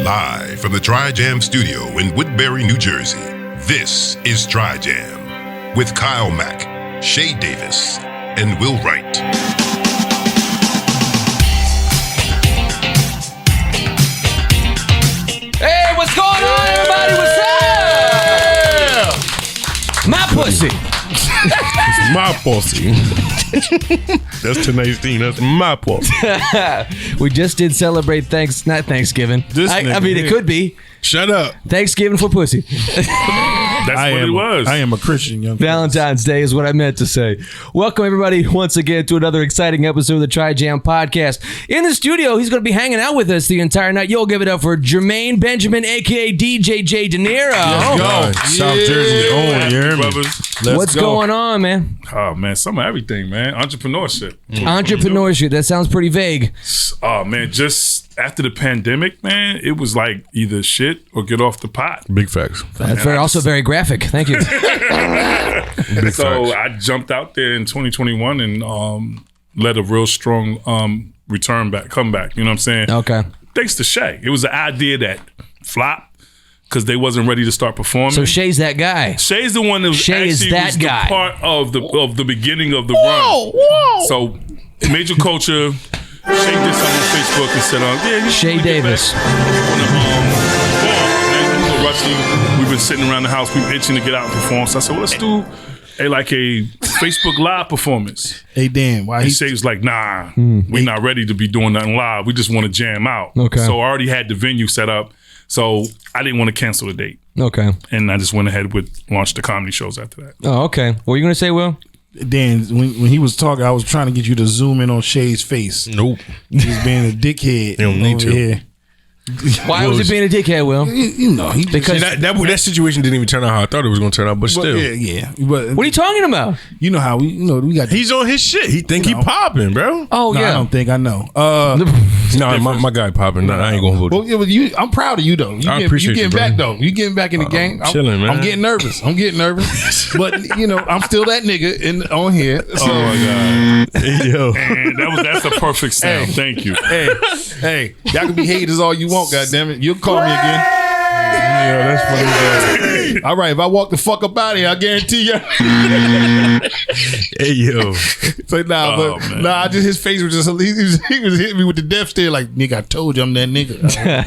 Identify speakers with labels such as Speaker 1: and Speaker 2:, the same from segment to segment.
Speaker 1: Live from the TriJam studio in Woodbury, New Jersey, this is TriJam with Kyle Maack, Shae Davis, and Will Wright.
Speaker 2: Hey, what's going on, everybody? What's up? My pussy.
Speaker 3: It's my pussy. That's tonight's theme. That's my pussy.
Speaker 2: We just did celebrate not Thanksgiving. I mean, it could be.
Speaker 3: Shut up.
Speaker 2: Thanksgiving for pussy.
Speaker 4: That's what it was.
Speaker 3: I am a Christian young
Speaker 2: Valentine's Day is what I meant to say. Welcome, everybody, once again to another exciting episode of the TriJam Podcast. In the studio, he's going to be hanging out with us the entire night. You'll give it up for Jermaine Benjamin, a.k.a. DJ J. De Niro.
Speaker 3: Let's go. South Jersey on, you hear me?
Speaker 2: What's going on, man?
Speaker 4: Oh, man, some of everything, man. Entrepreneurship.
Speaker 2: Entrepreneurship. That sounds pretty vague.
Speaker 4: Oh, man, just after the pandemic, man, it was like either shit or get off the pot.
Speaker 3: Big facts.
Speaker 2: That's also very graphic. Thank you.
Speaker 4: So I jumped out there in 2021 and led a real strong comeback. You know what I'm saying?
Speaker 2: Okay.
Speaker 4: Thanks to Shae. It was an idea that flopped because they wasn't ready to start performing.
Speaker 2: So Shae's that guy.
Speaker 4: Shae's the one that was
Speaker 2: the
Speaker 4: part of the beginning of the run. So Major Culture, Shae did something on Facebook and said,
Speaker 2: Shae Davis.
Speaker 4: We've been sitting around the house, we've been itching to get out and perform. So I said, well, let's do a Facebook Live performance.
Speaker 3: Hey, Dan, why
Speaker 4: he Shae's like, nah, we're not ready to be doing nothing live. We just want to jam out.
Speaker 2: Okay.
Speaker 4: So I already had the venue set up. So I didn't want to cancel the date.
Speaker 2: Okay.
Speaker 4: And I just went ahead with launched the comedy shows after that.
Speaker 2: Oh, okay. What were you going to say, Will?
Speaker 3: Dan, when he was talking, I was trying to get you to zoom in on Shae's face.
Speaker 2: Nope.
Speaker 3: He's being a dickhead.
Speaker 2: You don't need to. Here. Why was he being a dickhead, Will?
Speaker 3: You know,
Speaker 5: because that situation didn't even turn out how I thought it was going to turn out, but still.
Speaker 3: Yeah. But
Speaker 2: what are you talking about?
Speaker 3: You know how we got.
Speaker 5: He's on his shit. He think he popping, bro.
Speaker 2: Oh
Speaker 3: no,
Speaker 2: yeah.
Speaker 3: I don't think I know.
Speaker 5: No, my guy popping. No, I ain't gonna hold
Speaker 3: it. Well, I'm proud of you though.
Speaker 5: I appreciate you,
Speaker 3: getting back though. You getting back in the game.
Speaker 5: I'm chilling, man.
Speaker 3: I'm getting nervous. But I'm still that nigga on here. So.
Speaker 4: Oh my god.
Speaker 5: Yo,
Speaker 4: and that's a perfect sound. Thank you.
Speaker 3: Hey, y'all can be haters all you want. Goddammit, you'll call me again.
Speaker 5: Yeah, that's funny.
Speaker 3: All right, if I walk the fuck up out of here, I guarantee you.
Speaker 5: Hey yo.
Speaker 3: So I just his face was just he was hitting me with the death stare like, nigga, I told you I'm that nigga.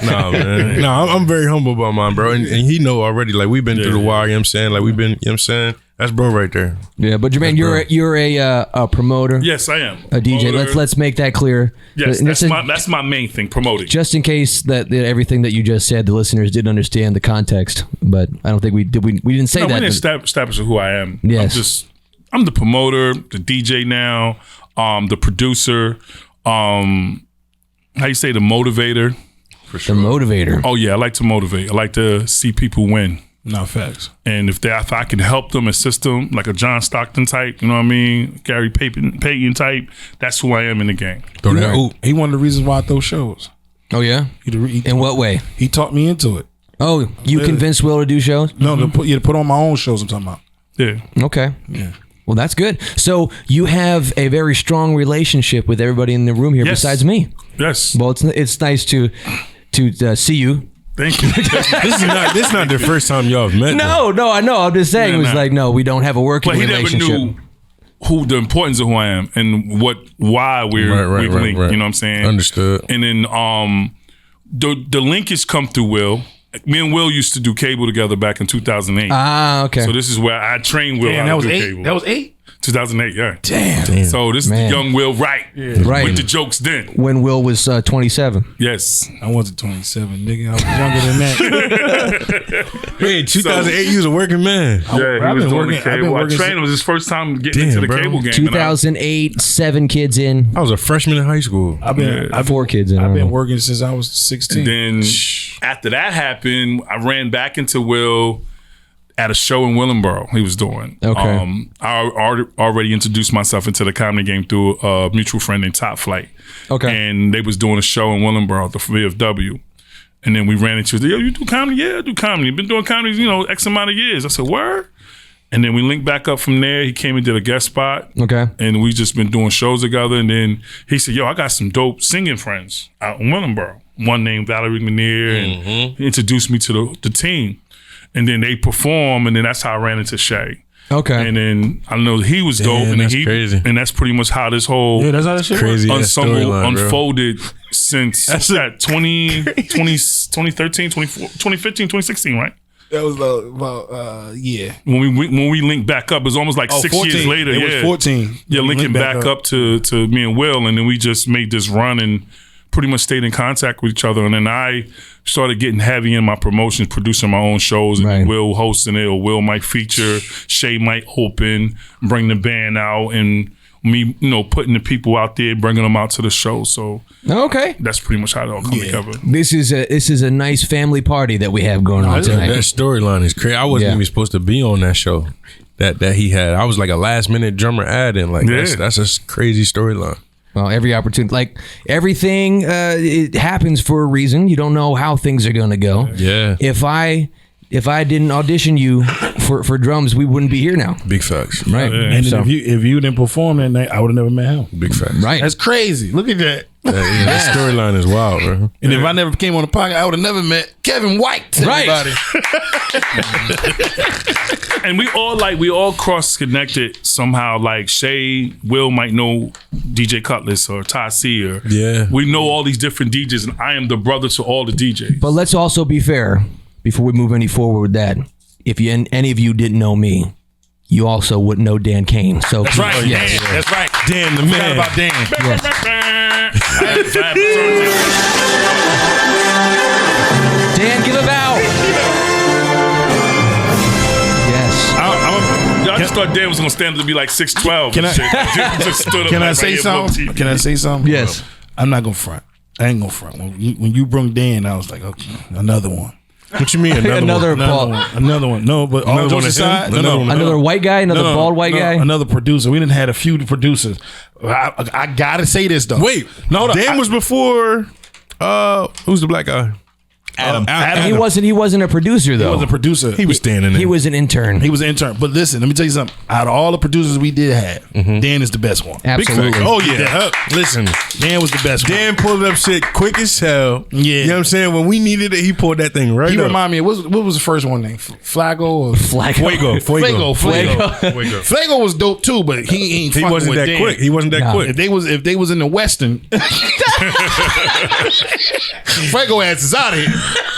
Speaker 5: Nah, man. No, I'm very humble about mine, bro. And he know already. Like we've been through the wire. You know what I'm saying? Like we've been. You know what I'm saying? That's bro right there.
Speaker 2: Yeah, but Jermaine, you're a promoter.
Speaker 4: Yes, I am.
Speaker 2: A DJ. Let's make that clear.
Speaker 4: Yes, that's my main thing, promoting.
Speaker 2: Just in case that everything that you just said, the listeners didn't understand the context, but I don't think we did. We didn't say that.
Speaker 4: We didn't establish who I am.
Speaker 2: Yes.
Speaker 4: I'm the promoter, the DJ now, the producer, how you say, the motivator.
Speaker 2: For sure. The motivator.
Speaker 4: Oh yeah, I like to motivate. I like to see people win.
Speaker 3: No facts.
Speaker 4: And if I can help them, assist them, like a John Stockton type, you know what I mean? Gary Payton type, that's who I am in the game.
Speaker 3: He one of the reasons why I throw shows.
Speaker 2: Oh yeah? In what way?
Speaker 3: He talked me into it.
Speaker 2: Oh, you convinced Will to do shows?
Speaker 3: No, to put on my own shows I'm talking about.
Speaker 4: Yeah.
Speaker 2: Okay.
Speaker 3: Yeah.
Speaker 2: Well, that's good. So you have a very strong relationship with everybody in the room here besides me.
Speaker 4: Yes.
Speaker 2: Well, it's nice to see you.
Speaker 4: Thank you.
Speaker 5: This is not the first time y'all have met.
Speaker 2: No, I know. I'm just saying we don't have a working relationship.
Speaker 4: But he never knew the importance of who I am and why we're linked.
Speaker 5: Right.
Speaker 4: You know what I'm saying?
Speaker 5: Understood.
Speaker 4: And then the linkage come through Will. Me and Will used to do cable together back in 2008.
Speaker 2: Ah, okay.
Speaker 4: So this is where I trained Will how to do cable.
Speaker 3: That was 8?
Speaker 4: 2008, yeah.
Speaker 3: Damn.
Speaker 4: So this is the young Will Wright.
Speaker 2: Yeah. Right.
Speaker 4: With the jokes then.
Speaker 2: When Will was 27.
Speaker 4: Yes.
Speaker 3: I wasn't 27, nigga. I was younger than that.
Speaker 5: Hey, 2008, you was a working man.
Speaker 4: Yeah, he was doing the cable. I trained him. It was his first time getting into the cable game.
Speaker 2: 2008, 7 kids in.
Speaker 5: I was a freshman in high school.
Speaker 3: I've been
Speaker 2: 4 kids in.
Speaker 3: I've been working since I was 16.
Speaker 4: And then after that happened, I ran back into Will at a show in Willingboro he was doing.
Speaker 2: Okay.
Speaker 4: I already introduced myself into the comedy game through a mutual friend named Top Flight.
Speaker 2: Okay.
Speaker 4: And they was doing a show in Willingboro at the VFW. And then we ran into, yo, you do comedy? Yeah, I do comedy. Been doing comedy, X amount of years. I said, word? And then we linked back up from there. He came and did a guest spot.
Speaker 2: Okay.
Speaker 4: And we just been doing shows together. And then he said, yo, I got some dope singing friends out in Willingboro. One named Valerie McNair. And he introduced me to the team. And then they perform. And then that's how I ran into Shae.
Speaker 2: Okay.
Speaker 4: And then I know he was dope. And then
Speaker 5: that's crazy.
Speaker 4: And that's pretty much how this whole
Speaker 3: that's how that shit
Speaker 5: Crazy
Speaker 4: ensemble
Speaker 5: storyline, bro.
Speaker 4: unfolded since 2015, 2016, right?
Speaker 3: That was about yeah.
Speaker 4: When we linked back up, it was almost like 6 years later.
Speaker 3: It was 14.
Speaker 4: Yeah, linking back up to me and Will, and then we just made this run and pretty much stayed in contact with each other. And then I started getting heavy in my promotions, producing my own shows, and
Speaker 2: Right.
Speaker 4: Will hosting it, or Will might feature, Shae might open, bring the band out, and me, putting the people out there, bringing them out to the show. So
Speaker 2: Okay.
Speaker 4: that's pretty much how it all come together.
Speaker 2: This is a nice family party that we have going on tonight.
Speaker 5: That storyline is crazy. I wasn't even supposed to be on that show that he had. I was like a last minute drummer add-in. Like that's a crazy storyline.
Speaker 2: Well, every opportunity, like everything, it happens for a reason. You don't know how things are going to go.
Speaker 5: Yeah.
Speaker 2: If I didn't audition you for drums, we wouldn't be here now.
Speaker 5: Big facts.
Speaker 2: Right.
Speaker 3: And then if you didn't perform that night, I would have never met him.
Speaker 5: Big facts.
Speaker 2: Right.
Speaker 3: That's crazy. Look at that.
Speaker 5: That storyline is wild, bro.
Speaker 3: And if I never came on the podcast, I would have never met Kevin White.
Speaker 2: Right.
Speaker 3: Everybody.
Speaker 4: And we all cross connected somehow. Like Shae, Will might know DJ Cutlass or Ty C, or we know all these different DJs, and I am the brother to all the DJs.
Speaker 2: But let's also be fair before we move any forward with that. If any of you didn't know me, you also wouldn't know Dan Kane. So
Speaker 3: That's right.
Speaker 2: yes.
Speaker 3: Dan. That's right.
Speaker 5: Dan the
Speaker 3: Forgot
Speaker 5: man.
Speaker 3: about Dan.
Speaker 2: Dan, give a bow. Yes.
Speaker 4: Y'all just thought Dan was gonna stand up to be like 6'12".
Speaker 3: Can I-
Speaker 4: just stood up
Speaker 3: Can I
Speaker 4: like
Speaker 3: say
Speaker 4: right here above
Speaker 3: something?
Speaker 4: TV.
Speaker 3: Can I say something?
Speaker 2: Yes.
Speaker 3: I'm not gonna front. I ain't gonna front. When you brought Dan, I was like, okay, another one.
Speaker 5: What you mean? Another one?
Speaker 3: Another one. No, but all
Speaker 5: Another
Speaker 3: jokes
Speaker 5: one of
Speaker 3: aside,
Speaker 5: him?
Speaker 3: no.
Speaker 2: Another white guy, another bald white guy.
Speaker 3: Another producer. We didn't had a few producers. I gotta say this though.
Speaker 5: Wait.
Speaker 3: No,
Speaker 5: Dan was before. Who's the black guy?
Speaker 6: Adam.
Speaker 2: He wasn't a producer though.
Speaker 3: He was a producer.
Speaker 5: He was standing there.
Speaker 2: He was an intern.
Speaker 3: He was an intern. But listen, let me tell you something. Out of all the producers we did have, Dan is the best one.
Speaker 5: Big
Speaker 2: Absolutely.
Speaker 5: facts. Oh yeah. Listen,
Speaker 3: Dan was the best one.
Speaker 5: Dan pulled up shit quick as hell.
Speaker 3: Yeah.
Speaker 5: You know what I'm saying? When we needed it, he pulled that thing right
Speaker 3: He
Speaker 5: up.
Speaker 3: remind me of what was the first one name? Flago or
Speaker 2: Flacco.
Speaker 5: Fuego.
Speaker 3: Flago was dope too, but he ain't
Speaker 5: He
Speaker 3: fucking
Speaker 5: wasn't
Speaker 3: with
Speaker 5: that
Speaker 3: Dan.
Speaker 5: quick. He wasn't that
Speaker 2: No.
Speaker 5: quick.
Speaker 3: If they was in the Western, Fuego ass is out of here.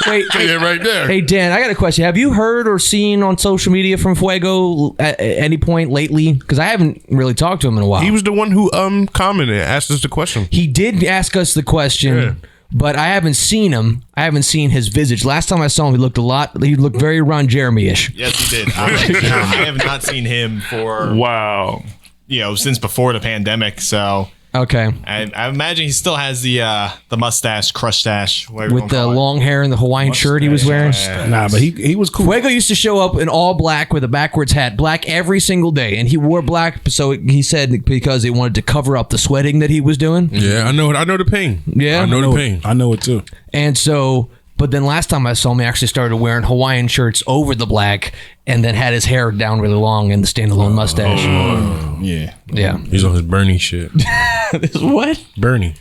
Speaker 2: Wait,
Speaker 3: Tell you that right there.
Speaker 2: Hey Dan, I got a question. Have you heard or seen on social media from Fuego at any point lately? Because I haven't really talked to him in a while.
Speaker 5: He was the one who commented, asked us the question.
Speaker 2: He did ask us the question,
Speaker 5: Yeah.
Speaker 2: but I haven't seen him. I haven't seen his visage. Last time I saw him, he looked very Ron Jeremy-ish.
Speaker 6: Yes, he did. I have not seen him for
Speaker 4: Wow.
Speaker 6: since before the pandemic. So
Speaker 2: Okay.
Speaker 6: I imagine he still has the mustache, crush stash, whatever you
Speaker 2: With
Speaker 6: wanna
Speaker 2: the
Speaker 6: call it.
Speaker 2: long hair and the Hawaiian shirt he was wearing.
Speaker 3: Nah, but he was cool.
Speaker 2: Fuego used to show up in all black with a backwards hat, black every single day, and he wore black. So he said because he wanted to cover up the sweating that he was doing.
Speaker 5: Yeah, I know the pain.
Speaker 2: Yeah?
Speaker 5: I know the pain.
Speaker 3: I know it too.
Speaker 2: And so, but then last time I saw him, he actually started wearing Hawaiian shirts over the black, and then had his hair down really long and the standalone mustache.
Speaker 3: Yeah.
Speaker 2: Yeah.
Speaker 5: He's on his Bernie shit.
Speaker 2: What?
Speaker 5: Bernie.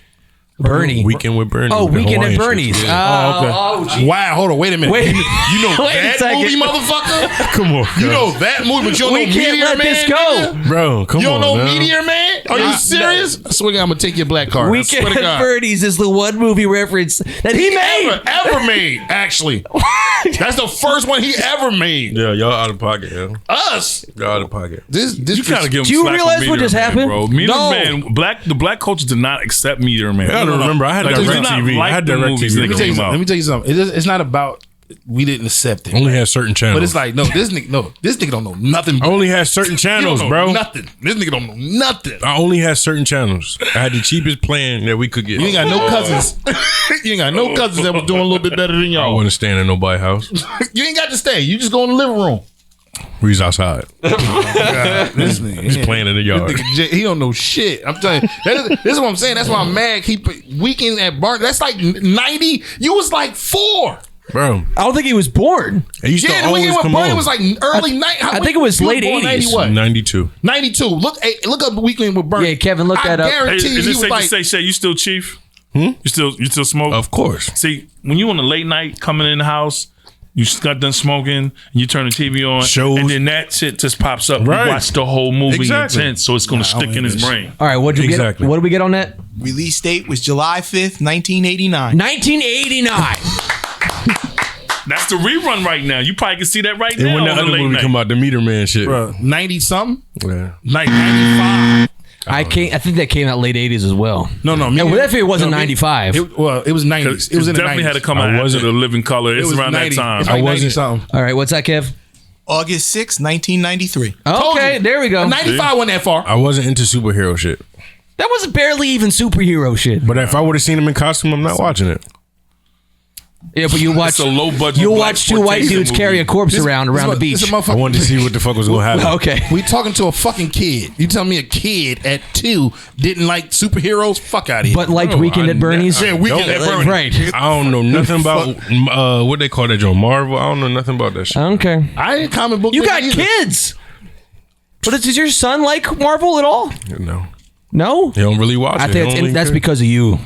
Speaker 5: Weekend with Bernie.
Speaker 2: Oh,
Speaker 5: with the
Speaker 2: Weekend at
Speaker 5: Hawaiian
Speaker 2: Bernie's.
Speaker 5: shit. Yeah.
Speaker 3: Okay. Wow, hold on, wait a minute.
Speaker 2: Wait.
Speaker 3: You know
Speaker 2: Wait a
Speaker 3: that
Speaker 2: second.
Speaker 3: movie, motherfucker?
Speaker 5: Come on,
Speaker 3: You know that movie, but you don't
Speaker 2: We
Speaker 3: know
Speaker 2: can't
Speaker 3: Meteor
Speaker 2: let
Speaker 3: Man?
Speaker 2: this go.
Speaker 3: nigga?
Speaker 5: Bro, come
Speaker 3: You don't
Speaker 5: on,
Speaker 3: know
Speaker 5: man.
Speaker 3: Meteor Man? Are you serious? I swear to God, I'm gonna take your black card. I
Speaker 2: Weekend
Speaker 3: swear to
Speaker 2: at
Speaker 3: God.
Speaker 2: Bernie's is the one movie reference that he made.
Speaker 3: Ever made, actually. That's the first one he ever made.
Speaker 5: Yeah, y'all out of pocket, yo.
Speaker 3: Us.
Speaker 5: Y'all out of pocket.
Speaker 3: This
Speaker 4: You gotta give him
Speaker 2: Do you
Speaker 4: slack on
Speaker 2: realize what
Speaker 4: Meteor
Speaker 2: just
Speaker 4: Man,
Speaker 2: happened?
Speaker 4: bro. Meteor
Speaker 3: No.
Speaker 4: Man, the black culture did not accept Meteor Man.
Speaker 5: I gotta remember, I had
Speaker 4: Like, they did
Speaker 5: direct
Speaker 4: not
Speaker 5: TV.
Speaker 4: like
Speaker 5: I had
Speaker 4: the
Speaker 5: direct
Speaker 4: movies
Speaker 5: TV.
Speaker 4: that
Speaker 3: Let me tell you
Speaker 4: came
Speaker 3: something.
Speaker 4: out.
Speaker 3: Let me tell you something. It's not about we didn't accept it.
Speaker 5: Only has certain channels.
Speaker 3: But it's like, this nigga don't know nothing.
Speaker 5: I only has certain
Speaker 3: He
Speaker 5: channels,
Speaker 3: don't know
Speaker 5: bro.
Speaker 3: Nothing. This nigga don't know nothing.
Speaker 5: I only has certain channels. I had the cheapest plan that we could get.
Speaker 3: You ain't got no cousins. You ain't got no cousins that was doing a little bit better than
Speaker 5: I
Speaker 3: y'all.
Speaker 5: wasn't staying in nobody's house.
Speaker 3: You ain't got to stay. You just go in the living room.
Speaker 5: We was outside.
Speaker 3: This nigga,
Speaker 5: He's playing in the yard.
Speaker 3: This nigga, he don't know shit. I'm telling you. This is what I'm saying. That's why I'm mad. Weekend at Bar. That's like 90. You was like 4.
Speaker 5: bro.
Speaker 2: I don't think he was born.
Speaker 5: It used to
Speaker 3: Yeah, the
Speaker 5: always
Speaker 3: weekend with
Speaker 5: come
Speaker 3: Bernie
Speaker 5: on.
Speaker 3: was like early night.
Speaker 2: I think it was late 80s.
Speaker 5: 92.
Speaker 3: 92. Look up Weekend with Bernie.
Speaker 2: Yeah, Kevin, look that up.
Speaker 3: I guarantee
Speaker 4: Is
Speaker 3: he
Speaker 4: it
Speaker 3: was
Speaker 4: safe
Speaker 3: like,
Speaker 4: to say, Shay, you still chief? You still smoke?
Speaker 5: Of course.
Speaker 4: See, when you on a late night coming in the house, you just got done smoking, and you turn the TV on,
Speaker 5: Shows.
Speaker 4: and then that shit just pops up.
Speaker 5: Right.
Speaker 4: You watch the whole movie
Speaker 5: Exactly.
Speaker 4: intense, so it's going to stick in his brain.
Speaker 2: All right, what did
Speaker 5: Exactly.
Speaker 2: we get on that?
Speaker 6: Release date was July 5th, 1989.
Speaker 2: 1989.
Speaker 4: That's the rerun right now. You probably can see that right
Speaker 5: And
Speaker 4: now
Speaker 5: when the
Speaker 4: on the
Speaker 5: other
Speaker 4: late
Speaker 5: movie
Speaker 4: night.
Speaker 5: come out, the Meter Man shit.
Speaker 3: bro, 90 something,
Speaker 5: Yeah.
Speaker 3: like 95.
Speaker 2: I think that came out late 80s as well.
Speaker 3: No,
Speaker 2: And what if it wasn't 95?
Speaker 3: It was 90s. It was in the
Speaker 4: definitely
Speaker 3: 90s.
Speaker 4: had to come
Speaker 5: I
Speaker 4: out after
Speaker 5: wasn't-
Speaker 4: the Living Color. It's
Speaker 3: It was
Speaker 4: around
Speaker 3: 90.
Speaker 4: that time.
Speaker 3: It's like
Speaker 5: I
Speaker 3: 90
Speaker 5: wasn't-
Speaker 3: something.
Speaker 2: All right, what's that, Kev?
Speaker 6: August 6th, 1993.
Speaker 3: Told
Speaker 2: Okay,
Speaker 3: you.
Speaker 2: there we go.
Speaker 3: 95 wasn't that far.
Speaker 5: I wasn't into superhero shit.
Speaker 2: That was barely even superhero shit.
Speaker 5: But if I would have seen him in costume, I'm not watching it.
Speaker 2: Yeah, but you watch
Speaker 4: It's a low budget.
Speaker 2: you watch two white dudes carry a corpse around the beach.
Speaker 3: This
Speaker 5: I wanted to see what the fuck was going to happen.
Speaker 2: Okay.
Speaker 3: We talking to a fucking kid. You tell me a kid at 2 didn't like superheroes? Fuck out of here.
Speaker 2: But liked
Speaker 5: Bro,
Speaker 2: Weekend
Speaker 5: I
Speaker 2: at Bernie's.
Speaker 3: Yeah, Weekend at Bernie's.
Speaker 2: Right.
Speaker 5: I don't know nothing about what they call that joint, Marvel. I don't know nothing about that shit.
Speaker 2: Okay.
Speaker 3: I ain't comic book.
Speaker 2: You
Speaker 3: nigga
Speaker 2: got
Speaker 3: either.
Speaker 2: kids. But does your son like Marvel at all?
Speaker 5: No,
Speaker 2: No?
Speaker 5: he don't really watch
Speaker 2: I
Speaker 5: it.
Speaker 2: think
Speaker 5: He don't
Speaker 2: that's
Speaker 5: really
Speaker 2: because of you.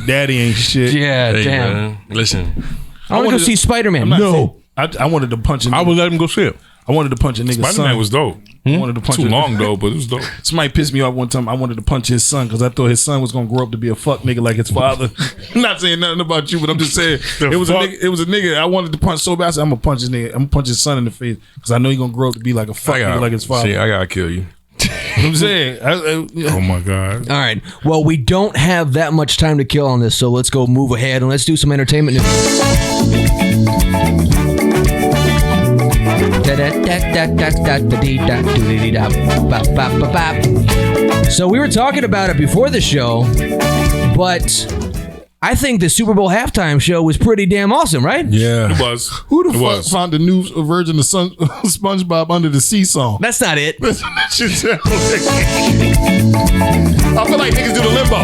Speaker 3: Daddy ain't shit.
Speaker 2: Yeah,
Speaker 5: care. Hey,
Speaker 2: damn.
Speaker 5: man, listen,
Speaker 2: I want to go see Spider-Man.
Speaker 3: No. I wanted to punch a nigga.
Speaker 5: I would let him go see it.
Speaker 3: I wanted to punch a nigga's son.
Speaker 4: Spider-Man was dope.
Speaker 3: I wanted to punch
Speaker 4: Too
Speaker 3: a-
Speaker 4: long though, but it was dope.
Speaker 3: Somebody pissed me off one time. I wanted to punch his son because I thought his son was gonna grow up to be a fuck nigga like his father. I'm not saying nothing about you, but I'm just saying it was a nigga. I wanted to punch so bad. I said, I'm gonna punch his nigga. I'm gonna punch his son in the face because I know he's gonna grow up to be like a fuck nigga like his father.
Speaker 5: See, I gotta kill you.
Speaker 3: I'm saying.
Speaker 4: Oh my god.
Speaker 2: All right. Well, we don't have that much time to kill on this, so let's go move ahead and let's do some entertainment news. So we were talking about it before the show, but I think the Super Bowl halftime show was pretty damn awesome, right?
Speaker 5: Yeah.
Speaker 4: It was.
Speaker 3: Who the
Speaker 4: It
Speaker 3: fuck
Speaker 4: was.
Speaker 3: found the new version of SpongeBob Under the Sea song?
Speaker 2: That's not it.
Speaker 3: That shit sound like- I feel like niggas do the limbo.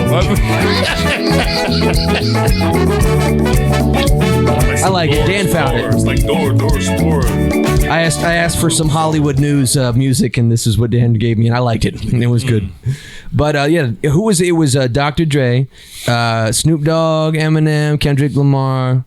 Speaker 2: I like it. Dan found it.
Speaker 4: It's like Doors.
Speaker 2: I asked for some Hollywood news music, and this is what Dan gave me, and I liked it. It was good. But yeah, who was it? It was Dr. Dre, Snoop Dogg, Eminem, Kendrick Lamar,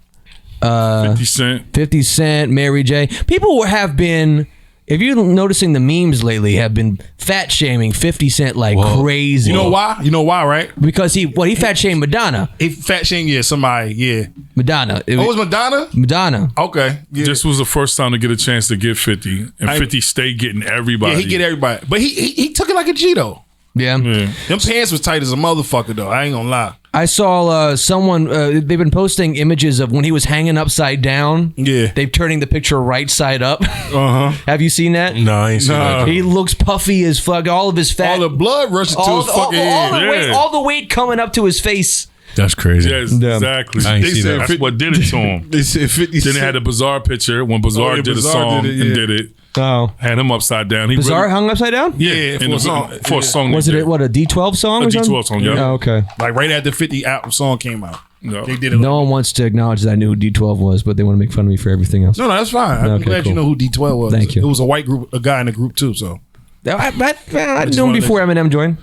Speaker 4: 50 Cent.
Speaker 2: 50 Cent, Mary J. People have been, if you're noticing the memes lately, have been fat shaming 50 Cent like crazy.
Speaker 3: You know why? You know why, right?
Speaker 2: Because he fat shamed Madonna.
Speaker 3: He fat shamed somebody, yeah.
Speaker 2: Madonna.
Speaker 3: Oh, it was Madonna?
Speaker 2: Madonna.
Speaker 3: Okay. Yeah.
Speaker 4: This was the first time to get a chance to get 50, and 50 stayed getting everybody.
Speaker 3: Yeah, he get everybody. But he took it like a G though.
Speaker 2: Yeah.
Speaker 4: Yeah.
Speaker 3: Them pants was tight as a motherfucker though. I ain't gonna lie.
Speaker 2: I saw someone, they've been posting images of when he was hanging upside down.
Speaker 3: Yeah.
Speaker 2: They're turning the picture right side up.
Speaker 3: Uh-huh.
Speaker 2: Have you seen that?
Speaker 5: No, I ain't seen that.
Speaker 2: He looks puffy as fuck. All of his fat.
Speaker 3: All the blood rushing to
Speaker 2: all
Speaker 3: his fucking head.
Speaker 2: all the weight coming up to his face.
Speaker 5: That's crazy.
Speaker 4: Yes, exactly.
Speaker 5: I ain't
Speaker 3: They
Speaker 5: see
Speaker 3: said
Speaker 5: that.
Speaker 4: That's what did it to him.
Speaker 3: They said 50
Speaker 4: Then they had a Bizarre picture when Bizarre
Speaker 3: yeah,
Speaker 4: did a
Speaker 3: Bizarre
Speaker 4: song
Speaker 3: did it, yeah.
Speaker 4: and did it.
Speaker 2: Oh.
Speaker 4: Had him upside down. He
Speaker 2: Bizarre
Speaker 4: really,
Speaker 2: hung upside down?
Speaker 3: Yeah,
Speaker 4: in
Speaker 3: for a song.
Speaker 4: For a song.
Speaker 2: Was
Speaker 4: they
Speaker 2: it
Speaker 4: did.
Speaker 2: a D12 song
Speaker 4: A
Speaker 2: or something?
Speaker 4: D12 song, yeah.
Speaker 2: Oh, okay.
Speaker 3: Like right after 50 album song came out.
Speaker 4: No.
Speaker 3: They did it.
Speaker 2: No one wants to acknowledge that I knew who D12 was, but they want to make fun of me for everything else.
Speaker 3: No, that's fine. I'm
Speaker 2: Okay,
Speaker 3: glad
Speaker 2: cool.
Speaker 3: you know who D12 was.
Speaker 2: Thank you.
Speaker 3: It was a white group, a guy in the group too. So
Speaker 2: I
Speaker 3: just
Speaker 2: knew him
Speaker 3: wanted
Speaker 2: before Eminem joined.